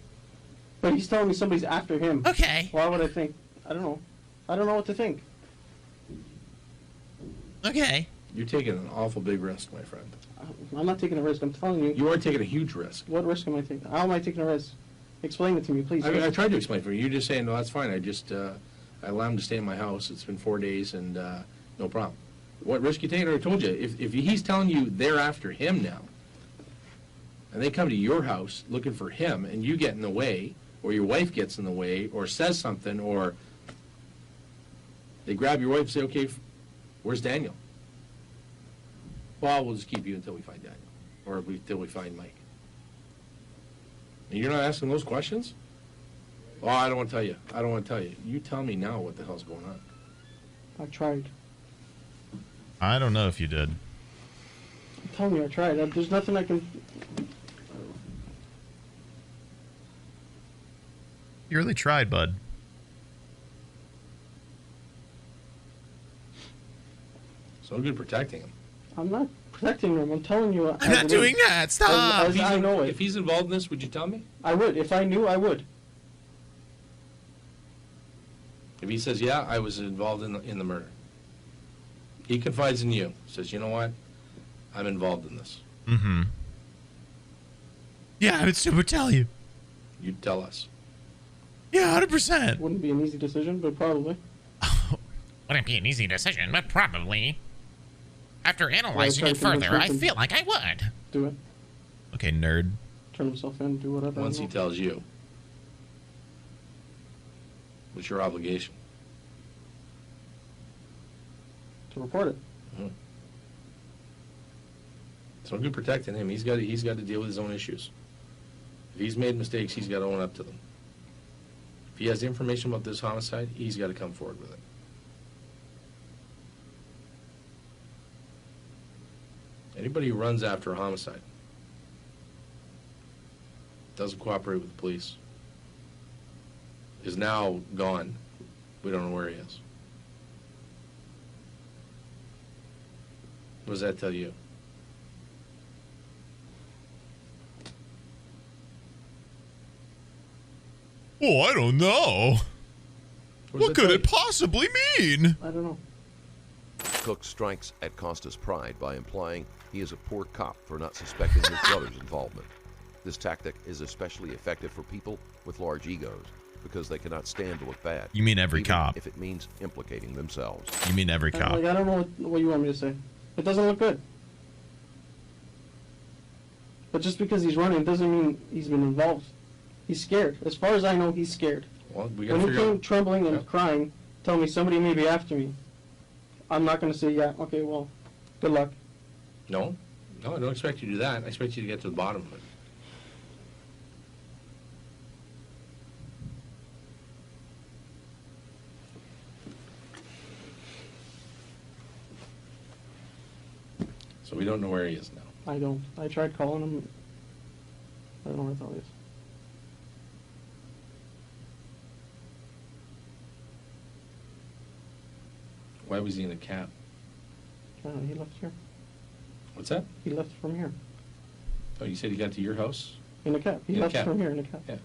But he's telling me somebody's after him. Okay. Why would I think? I don't know. I don't know what to think. Okay. You're taking an awful big risk, my friend. I'm not taking a risk. I'm telling you. You are taking a huge risk. What risk am I taking? How am I taking a risk? Explain it to me, please. I mean, I tried to explain for you. You're just saying, no, that's fine. I allow him to stay in my house. It's been 4 days, and no problem. What risk you taking? I told you. If he's telling you they're after him now, and they come to your house looking for him, and you get in the way, or your wife gets in the way, or says something, or they grab your wife and say, okay, where's Daniel? Well, we'll just keep you until we find Daniel, or until we find Mike. And you're not asking those questions? Oh, I don't want to tell you. I don't want to tell you. You tell me now what the hell's going on. I tried. I don't know if you did. I'm telling you, I tried. There's nothing I can... You really tried, bud. So good protecting him. I'm not protecting him. I'm telling you. I'm not doing that. Stop. As I know it. If he's involved in this, would you tell me? I would. If I knew, I would. If he says, yeah, I was involved in the murder. He confides in you. Says, you know what? I'm involved in this. Mm-hmm. Yeah, I would super tell you. You tell us. Yeah, 100%. Wouldn't be an easy decision, but probably. Wouldn't be an easy decision, but probably. After analyzing try it to convince further, I him to- feel like I would. Do it. Okay, nerd. Turn himself in. Do whatever. Once I he don't know. tells you. What's your obligation? To report it. So good protecting him. He's got to deal with his own issues. If he's made mistakes, he's got to own up to them. If he has information about this homicide, he's got to come forward with it. Anybody who runs after a homicide, doesn't cooperate with the police, is now gone. We don't know where he is. What does that tell you? Oh, I don't know. What could it possibly mean? I don't know. Cook strikes at Costa's pride by implying he is a poor cop for not suspecting his brother's involvement. This tactic is especially effective for people with large egos because they cannot stand to look bad. You mean every even cop? if it means implicating themselves. You mean every cop? Like, I don't know what you want me to say. It doesn't look good. But just because he's running doesn't mean he's been involved. He's scared. As far as I know, he's scared. Well, we got to When he figure came out. trembling and Yeah. crying, telling me somebody may be after me, I'm not going to say, yeah, okay, well, good luck. No, I don't expect you to do that. I expect you to get to the bottom of it. So we don't know where he is now. I don't. I tried calling him. I don't know where the hell he is. Why was he in a cab? I don't know. He left here. What's that? He left from here. Oh, you said he got to your house? In a cab. He In a left cab. from here in a cab. Yeah.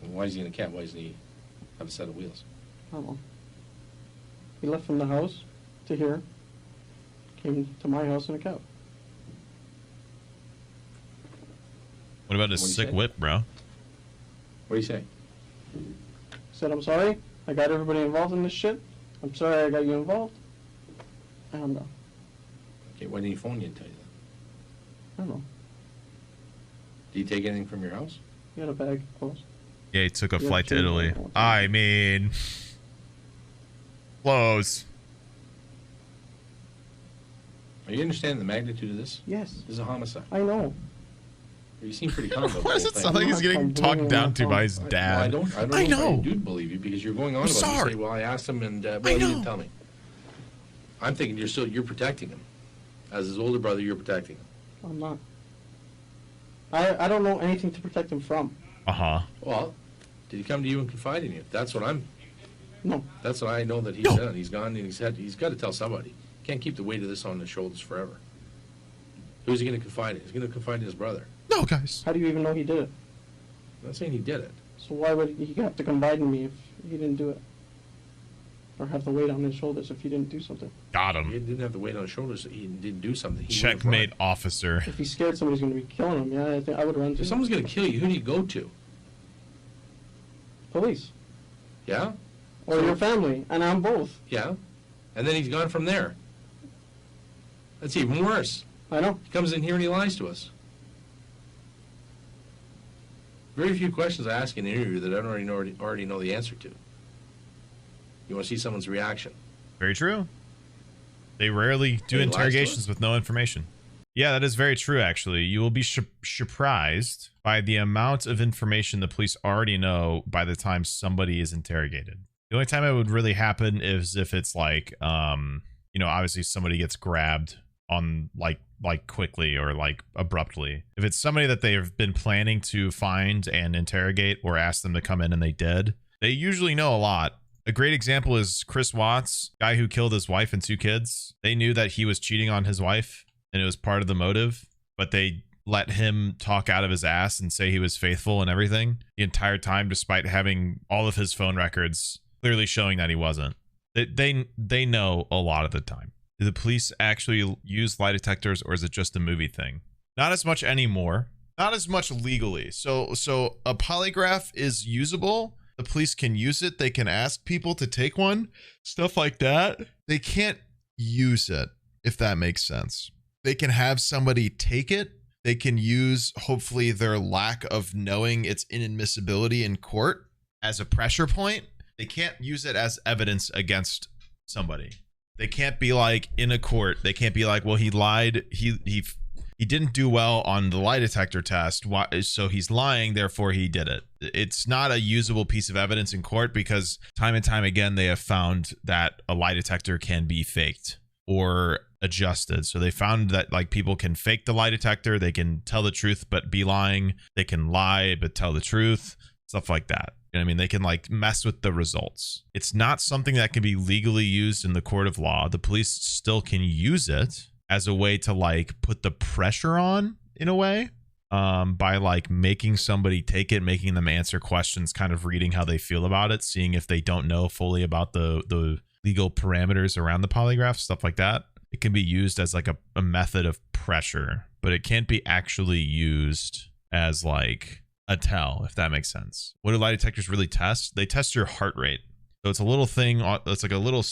Well, why is he in a cab? Why doesn't he have a set of wheels? I don't know. He left from the house to here. Came to my house in a cab. What about his What'd he sick say? whip, bro? What do you say? Said, I'm sorry. I got everybody involved in this shit. I'm sorry I got you involved. I don't know. Okay, why didn't he phone you and tell you that? I don't know. Did he take anything from your house? He had a bag of clothes. Yeah, he took a Yeah, flight to sure. Italy. I mean, clothes. Are you understanding the magnitude of this? Yes. This is a homicide. I know. You seem pretty calm about the Why does whole it thing. sound like he's getting talked down to by his Well, dad? I don't I know know. if I do believe you because you're going on about it. You sorry. say, well, I asked him and, well, I you know. didn't tell me. I'm thinking you're protecting him. As his older brother, you're protecting him. I'm not. I don't know anything to protect him from. Uh-huh. Well, did he come to you and confide in you? That's what No. That's what I know that he's No. done. He's gone and he's got to tell somebody. Can't keep the weight of this on his shoulders forever. Who's he going to confide in? He's going to confide in his brother. No, guys. How do you even know he did it? I'm not saying he did it. So why would he have to confide in me if he didn't do it? Or have the weight on his shoulders if he didn't do something? Got He him. didn't have the weight on his shoulders. He didn't do something. He would've Checkmate, run. officer. If he's scared somebody's going to be killing him, yeah, I think I would run too. If someone's going to kill you, who do you go to? Police. Yeah? Or So- your family. And I'm both. Yeah? And then he's gone from there. That's even worse. I know. He comes in here and he lies to us. Very few questions I ask in an interview that I don't already know the answer to. You want to see someone's reaction. Very true. They rarely do He lies to interrogations us. with no information. Yeah, that is very true, actually. You will be surprised by the amount of information the police already know by the time somebody is interrogated. The only time it would really happen is if it's like, obviously somebody gets grabbed on like quickly or like abruptly. If it's somebody that they've been planning to find and interrogate or ask them to come in and they did, they usually know a lot. A great example is Chris Watts, guy who killed his wife and 2 kids. They knew that he was cheating on his wife and it was part of the motive, but they let him talk out of his ass and say he was faithful and everything the entire time, despite having all of his phone records clearly showing that he wasn't. They know a lot of the time. Do the police actually use lie detectors, or is it just a movie thing? Not as much anymore. Not as much legally. So a polygraph is usable. The police can use it. They can ask people to take one. Stuff like that. They can't use it, if that makes sense. They can have somebody take it. They can use, hopefully, their lack of knowing its inadmissibility in court as a pressure point. They can't use it as evidence against somebody. They can't be like in a court. They can't be like, well, he lied. He didn't do well on the lie detector test. Why? So he's lying. Therefore, he did it. It's not a usable piece of evidence in court because time and time again, they have found that a lie detector can be faked or adjusted. So they found that like people can fake the lie detector. They can tell the truth, but be lying. They can lie, but tell the truth. Stuff like that. You know what I mean? They can like mess with the results. It's not something that can be legally used in the court of law. The police still can use it as a way to like put the pressure on in a way, by like making somebody take it, making them answer questions, kind of reading how they feel about it, seeing if they don't know fully about the legal parameters around the polygraph, stuff like that. It can be used as like a method of pressure, but it can't be actually used as like a tell, if that makes sense. What do lie detectors really test? They test your heart rate. So it's a little thing, it's like a little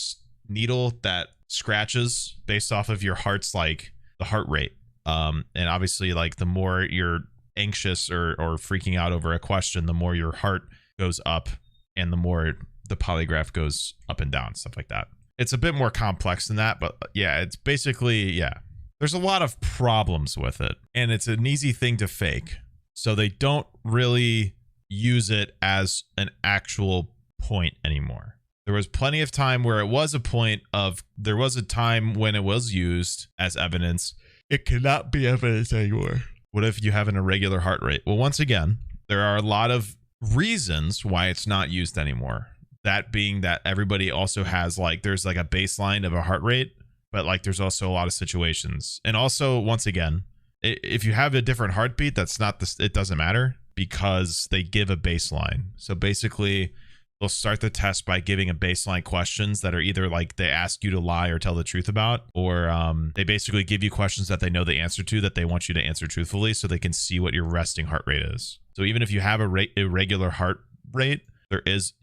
needle that scratches based off of your heart's like the heart rate. And obviously like the more you're anxious or freaking out over a question, the more your heart goes up and the more the polygraph goes up and down, stuff like that. It's a bit more complex than that, but yeah, it's basically, yeah. There's a lot of problems with it and it's an easy thing to fake. So they don't really use it as an actual point anymore. There was plenty of time where it was a point of, there was a time when it was used as evidence. It cannot be evidence anymore. What if you have an irregular heart rate? Well, once again, there are a lot of reasons why it's not used anymore. That being that everybody also has like, there's like a baseline of a heart rate, but like there's also a lot of situations. And also, once again, if you have a different heartbeat, that's not this, it doesn't matter because they give a baseline. So basically they'll start the test by giving a baseline questions that are either like they ask you to lie or tell the truth about, or they basically give you questions that they know the answer to that they want you to answer truthfully so they can see what your resting heart rate is. So even if you have a irregular heart rate,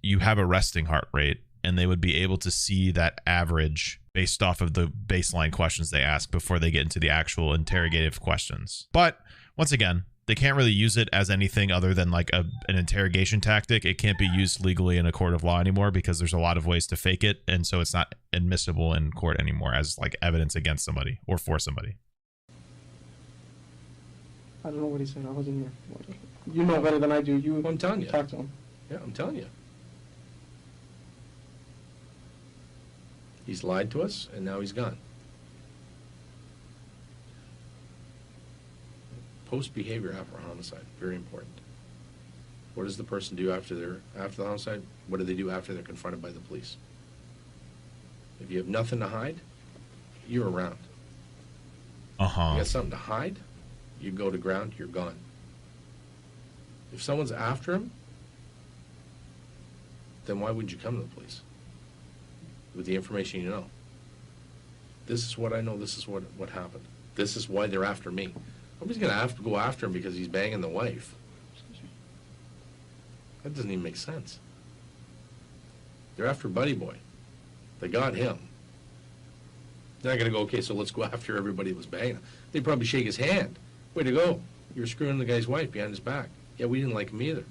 you have a resting heart rate, and they would be able to see that average based off of the baseline questions they ask before they get into the actual interrogative questions. But once again, they can't really use it as anything other than like an interrogation tactic. It can't be used legally in a court of law anymore because there's a lot of ways to fake it, and so it's not admissible in court anymore as like evidence against somebody or for somebody. I don't know what he said. I wasn't here. You know better than I do. You. I'm telling you. Talk to him. Yeah, I'm telling you. He's lied to us, and now he's gone. Post behavior after homicide, very important. What does the person do after the homicide? What do they do after they're confronted by the police? If you have nothing to hide, you're around. You got something to hide, you go to ground, you're gone. If someone's after him, then why would you come to the police? With the information you know. This is what I know, this is what happened. This is why they're after me. Nobody's going to have to go after him because he's banging the wife. That doesn't even make sense. They're after Buddy Boy. They got him. They're not going to go, okay, so let's go after everybody that was banging him. They'd probably shake his hand. Way to go. You were screwing the guy's wife behind his back. Yeah, we didn't like him either.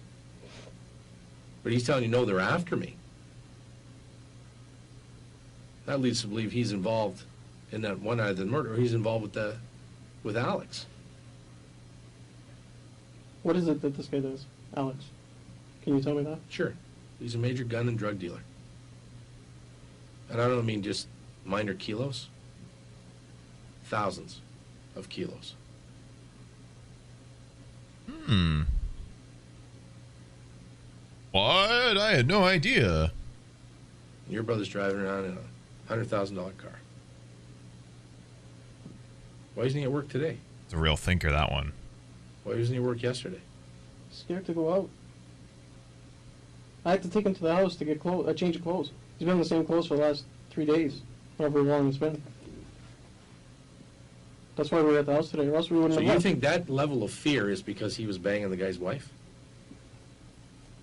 But he's telling you, no, they're after me. That leads to believe he's involved in that one either the murder or he's involved with Alex. What is it that this guy does, Alex? Can you tell me that? Sure. He's a major gun and drug dealer. And I don't mean just minor kilos. Thousands of kilos. What? I had no idea. Your brother's driving around in a $100,000 car. Why isn't he at work today? It's a real thinker, that one. Why wasn't he at work yesterday? Scared to go out. I had to take him to the house to get a change of clothes. He's been in the same clothes for the last 3 days, however long it's been. That's why we were at the house today, or else we wouldn't So have you left. think that level of fear is because he was banging the guy's wife?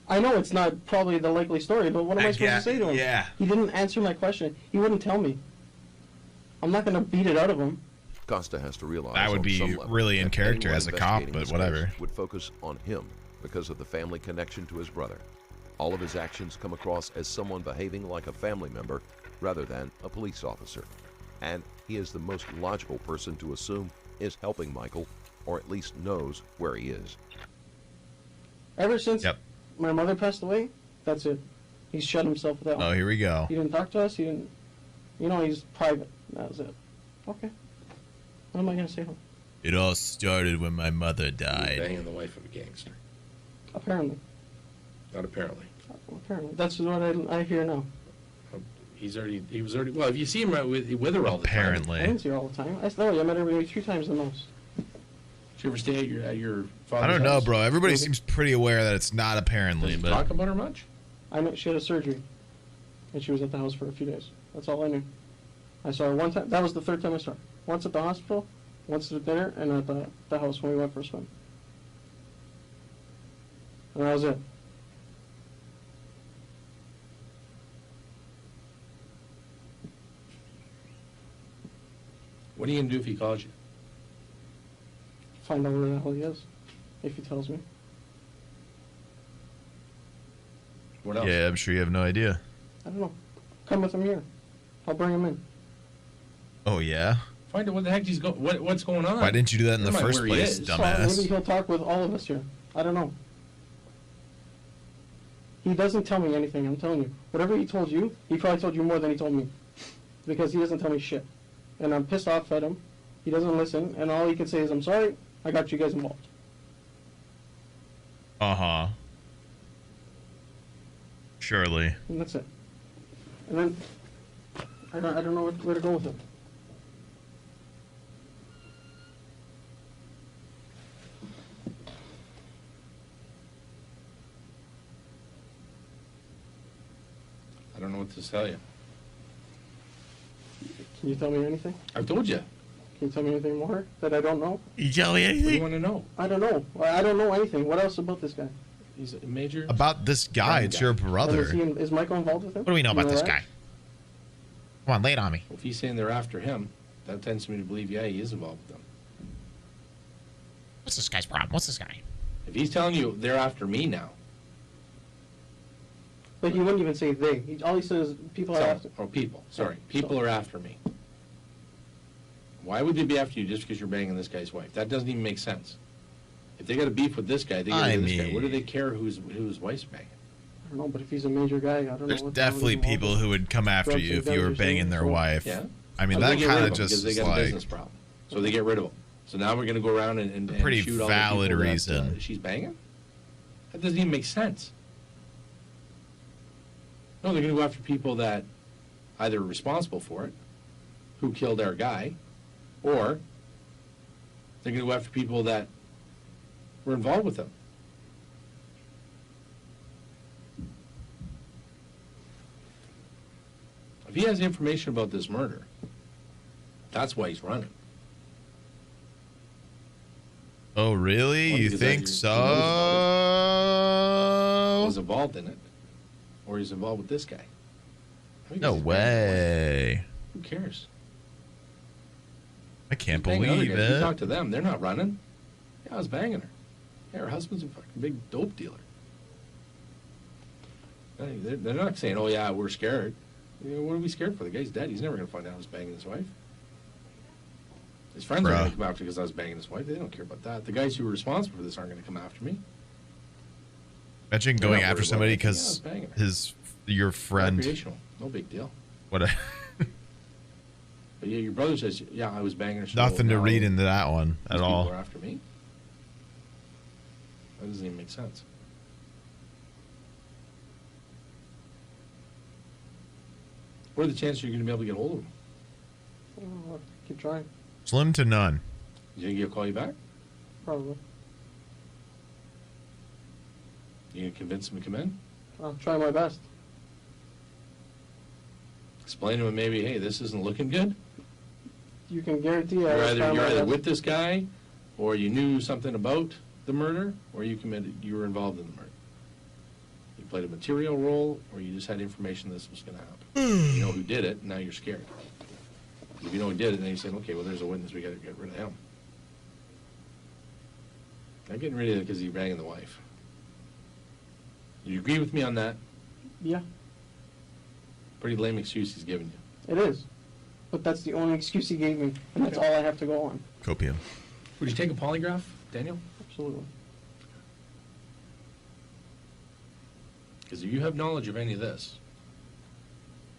I know it's not probably the likely story, but what am I supposed to say to him? Yeah. He didn't answer my question. He wouldn't tell me. I'm not going to beat it out of him. Costa has to realize That would on be some level really in that character anyone as a cop, investigating but this whatever. case would focus on him because of the family connection to his brother. All of his actions come across as someone behaving like a family member rather than a police officer. And he is the most logical person to assume is helping Michael, or at least knows where he is. Ever since Yep. my mother passed away, that's it. He's shut himself down. Oh, here we go. He didn't talk to us. He didn't, he's private. That was it. Okay. What am I going to say to him? It all started when my mother He was died. banging the wife of a gangster. Apparently. Not apparently. Apparently. That's what I hear now. He was already, well, if you see him with her all the time. Apparently. I didn't see her all the time. I met her maybe 3 times the most. Did you ever stay at your father's I don't know, house? bro. Everybody Maybe. seems pretty aware that it's not apparently, Does he but talk about her much? I know she had a surgery, and she was at the house for a few days. That's all I knew. I saw her one time. That was the 3rd time I saw her. Once at the hospital, once at dinner, and at the house when we went for a swim. And that was it. What are you going to do if he calls you? Find out where the hell he is, if he tells me. What else? yeah, I'm sure you have no idea. I don't know. Come with him here. I'll bring him in. Oh, yeah? Find out what the heck what's going on. Why didn't you do that in the Never mind first where he place, is. So maybe dumbass? he'll talk with all of us here. I don't know. He doesn't tell me anything, I'm telling you. Whatever he told you, he probably told you more than he told me. Because he doesn't tell me shit. And I'm pissed off at him. He doesn't listen, and all he can say is, I'm sorry, I got you guys involved. Uh-huh. Surely. And that's it. And then, I don't know where to go with it. I don't know what to tell you. Can you tell me anything? I've told you. Can you tell me anything more that I don't know? You tell me What do you anything? want to know? I don't know. I don't know anything. What else about this guy? He's a major. About this guy, it's your And brother. is Michael involved with him? What do we know You about this that? guy? Come on, lay it on me. If he's saying they're after him, that tends me to believe, yeah, he is involved with them. What's this guy's problem? What's this guy? If he's telling you they're after me now, But he wouldn't even say they. All he says, people are after. people are after me. Why would they be after you just because you're banging this guy's wife? That doesn't even make sense. If they got a beef with this guy, they got this guy. What do they care whose wife's banging? I don't know, but if he's a major guy, I don't know. There's definitely people who would come after you if you were banging their wife. Yeah. I mean, They that get rid kind of of him just because they is got a like business problem. So they get rid of him. So now we're going to go around and pretty shoot all valid the people reason. that she's banging? That doesn't even make sense. No, they're going to go after people that either are responsible for it, who killed our guy, or they're going to go after people that were involved with them. If he has information about this murder, that's why he's running. Oh, really? Well, You because think he so? Was involved in it, or he's involved with this guy. I think No he's way. Who cares? I can't He's banging other believe guys. You it. talk to them, they're not running. Yeah, I was banging her. Yeah, her husband's a fucking big dope dealer. They're not saying, oh yeah, we're scared. You know, what are we scared for? The guy's dead. He's never going to find out I was banging his wife. His friends are going to come after because I was banging his wife. They don't care about that. The guys who were responsible for this aren't going to come after me. Imagine They're going not after worried somebody about it. Yeah, I because was banging her. your friend. Recreational. No big deal. What? A, But yeah, your brother says, yeah, I was banging her. So nothing to now read into that one these at all. People are after me. That doesn't even make sense. What are the chances you're going to be able to get hold of him? I'll keep trying. Slim to none. You think he'll call you back? Probably. You going to convince him to come in? I'll try my best. Explain to him maybe, hey, this isn't looking good. You can guarantee You're I'll try my either best. with this guy, or you knew something about the murder, or you were involved in the murder. You played a material role, or you just had information this was going to happen. You know who did it, and now you're scared. If you know who did it, then you say, okay, well, there's a witness, we got to get rid of him. Not getting rid of it because he's banging the wife. You agree with me on that? Yeah, Pretty lame excuse he's giving you. it is. But that's the only excuse he gave me, and that's all I have to go on. Copium. Would you take a polygraph, Daniel? Absolutely. Because if you have knowledge of any of this,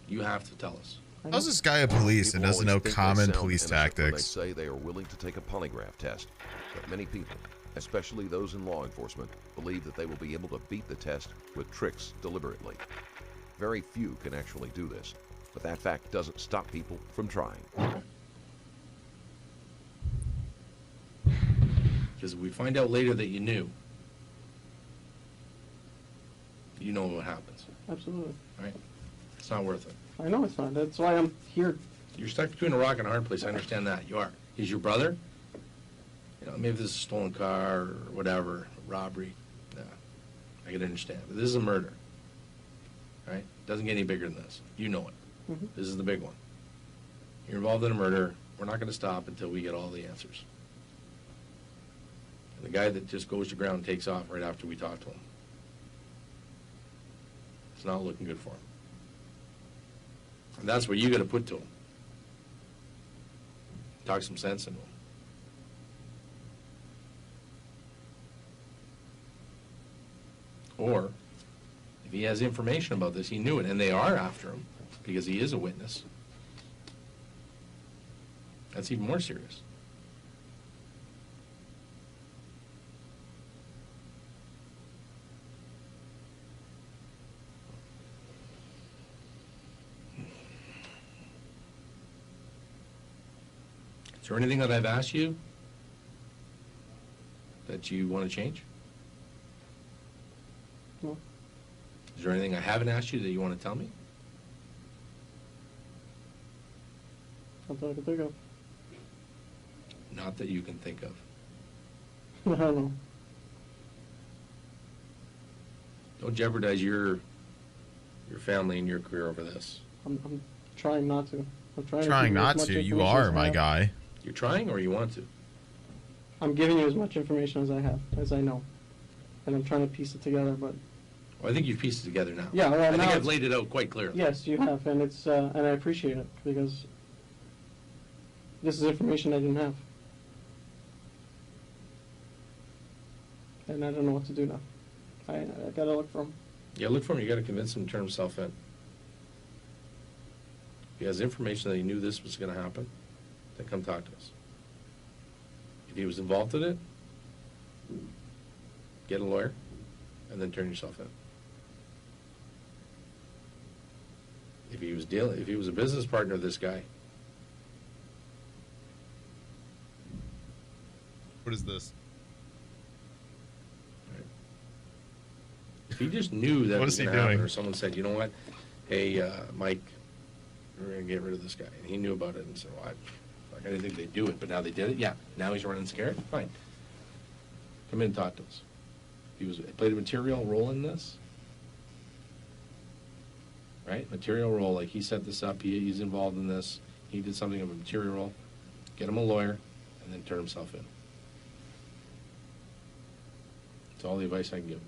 you have to tell us. I How's know. this guy a police and People doesn't know always think they common sound police innocent when tactics? They say they are willing to take a polygraph test, but many people, especially those in law enforcement, believe that they will be able to beat the test with tricks deliberately. Very few can actually do this, but that fact doesn't stop people from trying. Because if we find out later that you knew, you know what happens, Absolutely. right? It's not worth it. I know it's not. That's why I'm here. You're stuck between a rock and a hard place. I understand that. You are. He's your brother. You know, maybe this is a stolen car or whatever, robbery. Yeah, I can understand. But this is a murder, right? Doesn't get any bigger than this. You know it. Mhm. This is the big one. You're involved in a murder. We're not going to stop until we get all the answers. And the guy that just goes to ground and takes off right after we talk to him, it's not looking good for him. And that's what you got to put to him. Talk some sense into him. Or, if he has information about this, he knew it, and they are after him because he is a witness. That's even more serious. Is there anything that I've asked you that you want to change? No. Is there anything I haven't asked you that you want to tell me? That's all I can think of. Not that you can think of. I don't know. Don't jeopardize your family and your career over this. I'm trying not to. I'm trying Trying to. not to. You are my guy. You're trying or you want to? I'm giving you as much information as I have, as I know. And I'm trying to piece it together, but Well, I think you've pieced it together now. yeah, well, I think now I've laid it out quite clearly. yes, you have, and it's and I appreciate it because this is information I didn't have, and I don't know what to do now. I gotta look for him. Yeah, look for him. You got to convince him to turn himself in. He has information that he knew this was going to happen. Then come talk to us. If he was involved in it, get a lawyer, and then turn yourself in. If he was a business partner of this guy, What is this? if he just knew that What was is he going to happen, doing? or someone said, you know what, hey, Mike, we're going to get rid of this guy, and he knew about it and said, well, I didn't think they'd do it, but now they did it. Yeah, now he's running scared. Fine, come in and talk to us. If he played a material role in this, right? Material role, like he set this up, he's involved in this, he did something of a material role. Get him a lawyer, and then turn himself in. That's all the advice I can give him.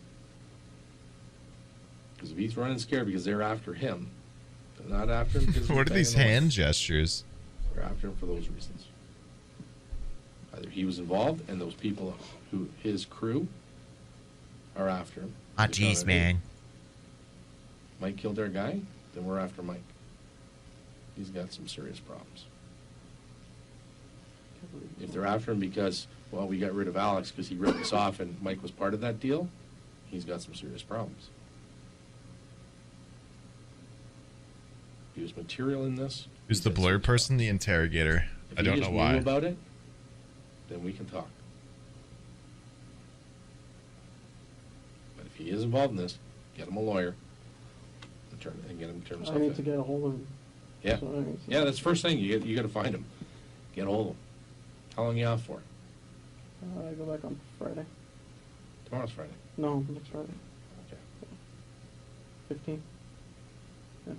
Because if he's running scared because they're after him, they're not after him because What are these hand gestures? they're after him for those reasons. Either he was involved and those people who, his crew, are after him. Ah, They found jeez, out, man. hey, Mike killed our guy, then we're after Mike. He's got some serious problems. If they're after him because, well, we got rid of Alex because he ripped us off and Mike was part of that deal, he's got some serious problems. If he was material in this. Who's he's the got blur serious person? The problems. interrogator. If I don't he know just why. knew about it, then we can talk. But if he is involved in this, get him a lawyer and get him to turn himself I in. need to get a hold of him. Yeah, So I need to- yeah, that's the first thing. You got to find him. Get a hold of him. How long are you out for? I go back on Friday. Tomorrow's Friday. No, next Friday. Okay. 15. Yeah.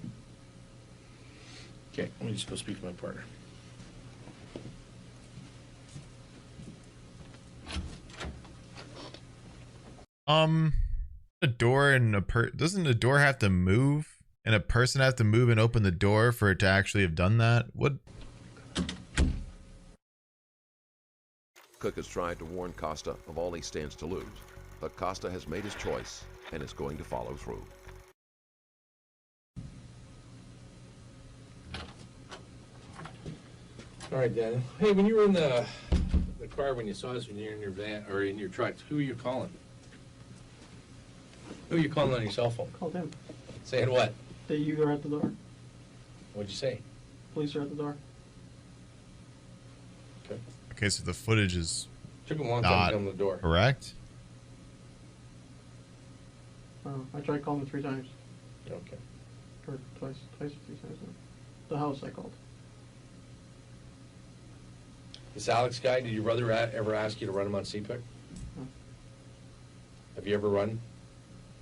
Okay, let me just go speak to my partner. A door and doesn't the door have to move and a person have to move and open the door for it to actually have done that? What? Cook has tried to warn Costa of all he stands to lose, but Costa has made his choice and is going to follow through. All right, Daniel. Hey, when you were in the car, when you saw us, when you were in your van or in your truck, who are you calling? Who are you calling on your cell phone? Called him. Saying what? That you are at the door. What'd you say? Police are at the door. Okay. Okay, so the footage is Took him a long time Not to come to the door. correct. I tried calling him 3 times. Okay. Or twice or 3 times now. The house I called. This Alex guy, did your brother ever ask you to run him on CPIC? No. Have you ever run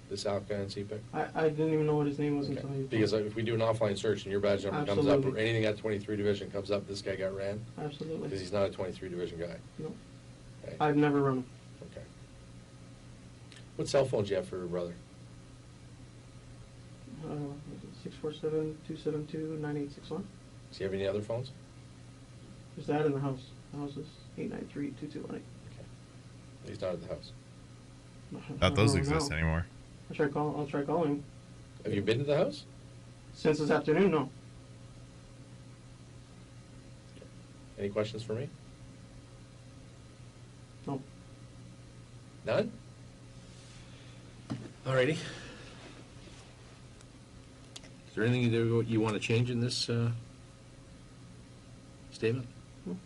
this Alex guy on CPIC? I didn't even know what his name was Okay. until he Because if we do an offline search and your badge number comes up, or Absolutely. anything at 23 Division comes up, this guy got ran? Because Absolutely. he's not a 23 Division guy. No. Okay. I've never run him. Okay. What cell phone do you have for your brother? 647-272-9861. Does he have any other phones? There's that in the house. The house is 893-2218. Okay. He's not at the house. Not those exist anymore. I'll try calling. Have you been to the house? Since this afternoon, no. Any questions for me? No. None? Alrighty. Is there anything you want to change in this statement? No.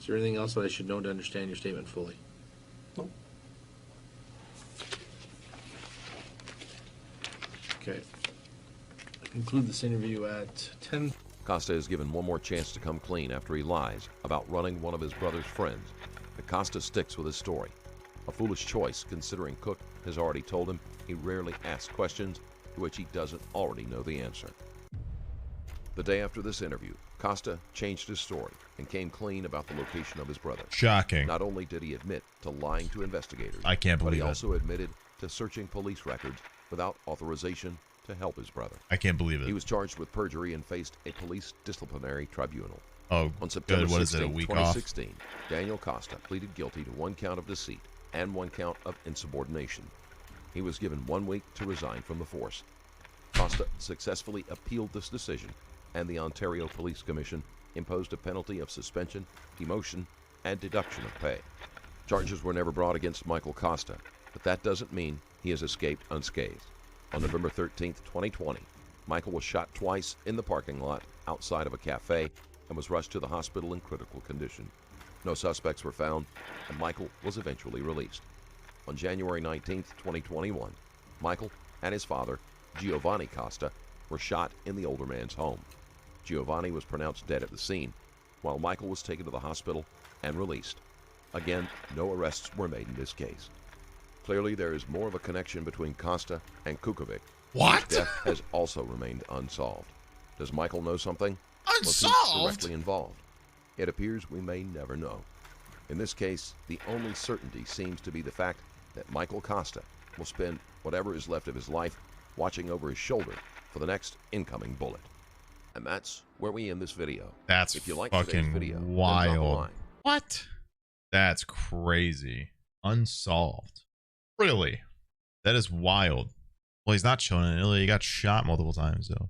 Is there anything else that I should know to understand your statement fully? No. Okay. I conclude this interview at 10. Costa is given one more chance to come clean after he lies about running one of his brother's friends. But Costa sticks with his story. A foolish choice, considering Cook has already told him he rarely asks questions to which he doesn't already know the answer. The day after this interview, Costa changed his story and came clean about the location of his brother. Shocking. Not only did he admit to lying to investigators, I can't but he believe it. also admitted to searching police records without authorization to help his brother. I can't believe it. He was charged with perjury and faced a police disciplinary tribunal. Oh, On September good. What is 16, it, a week off? 2016, Daniel Costa pleaded guilty to 1 count of deceit and 1 count of insubordination. He was given 1 week to resign from the force. Costa successfully appealed this decision, and the Ontario Police Commission imposed a penalty of suspension, demotion, and deduction of pay. Charges were never brought against Michael Costa, but that doesn't mean he has escaped unscathed. On November 13, 2020, Michael was shot twice in the parking lot outside of a cafe and was rushed to the hospital in critical condition. No suspects were found, and Michael was eventually released. On January 19, 2021, Michael and his father, Giovanni Costa, were shot in the older man's home. Giovanni was pronounced dead at the scene, while Michael was taken to the hospital and released. Again, no arrests were made in this case. Clearly, there is more of a connection between Costa and Kukovic. What? His death has also remained unsolved. Does Michael know something? Was he Unsolved? directly involved? It appears we may never know. In this case, the only certainty seems to be the fact that Michael Costa will spend whatever is left of his life watching over his shoulder for the next incoming bullet. And that's where we end this video. That's if you like today's fucking video, then drop a wild. line. What? That's crazy. Unsolved. Really? That is wild. Well, he's not showing it. He got shot multiple times, though.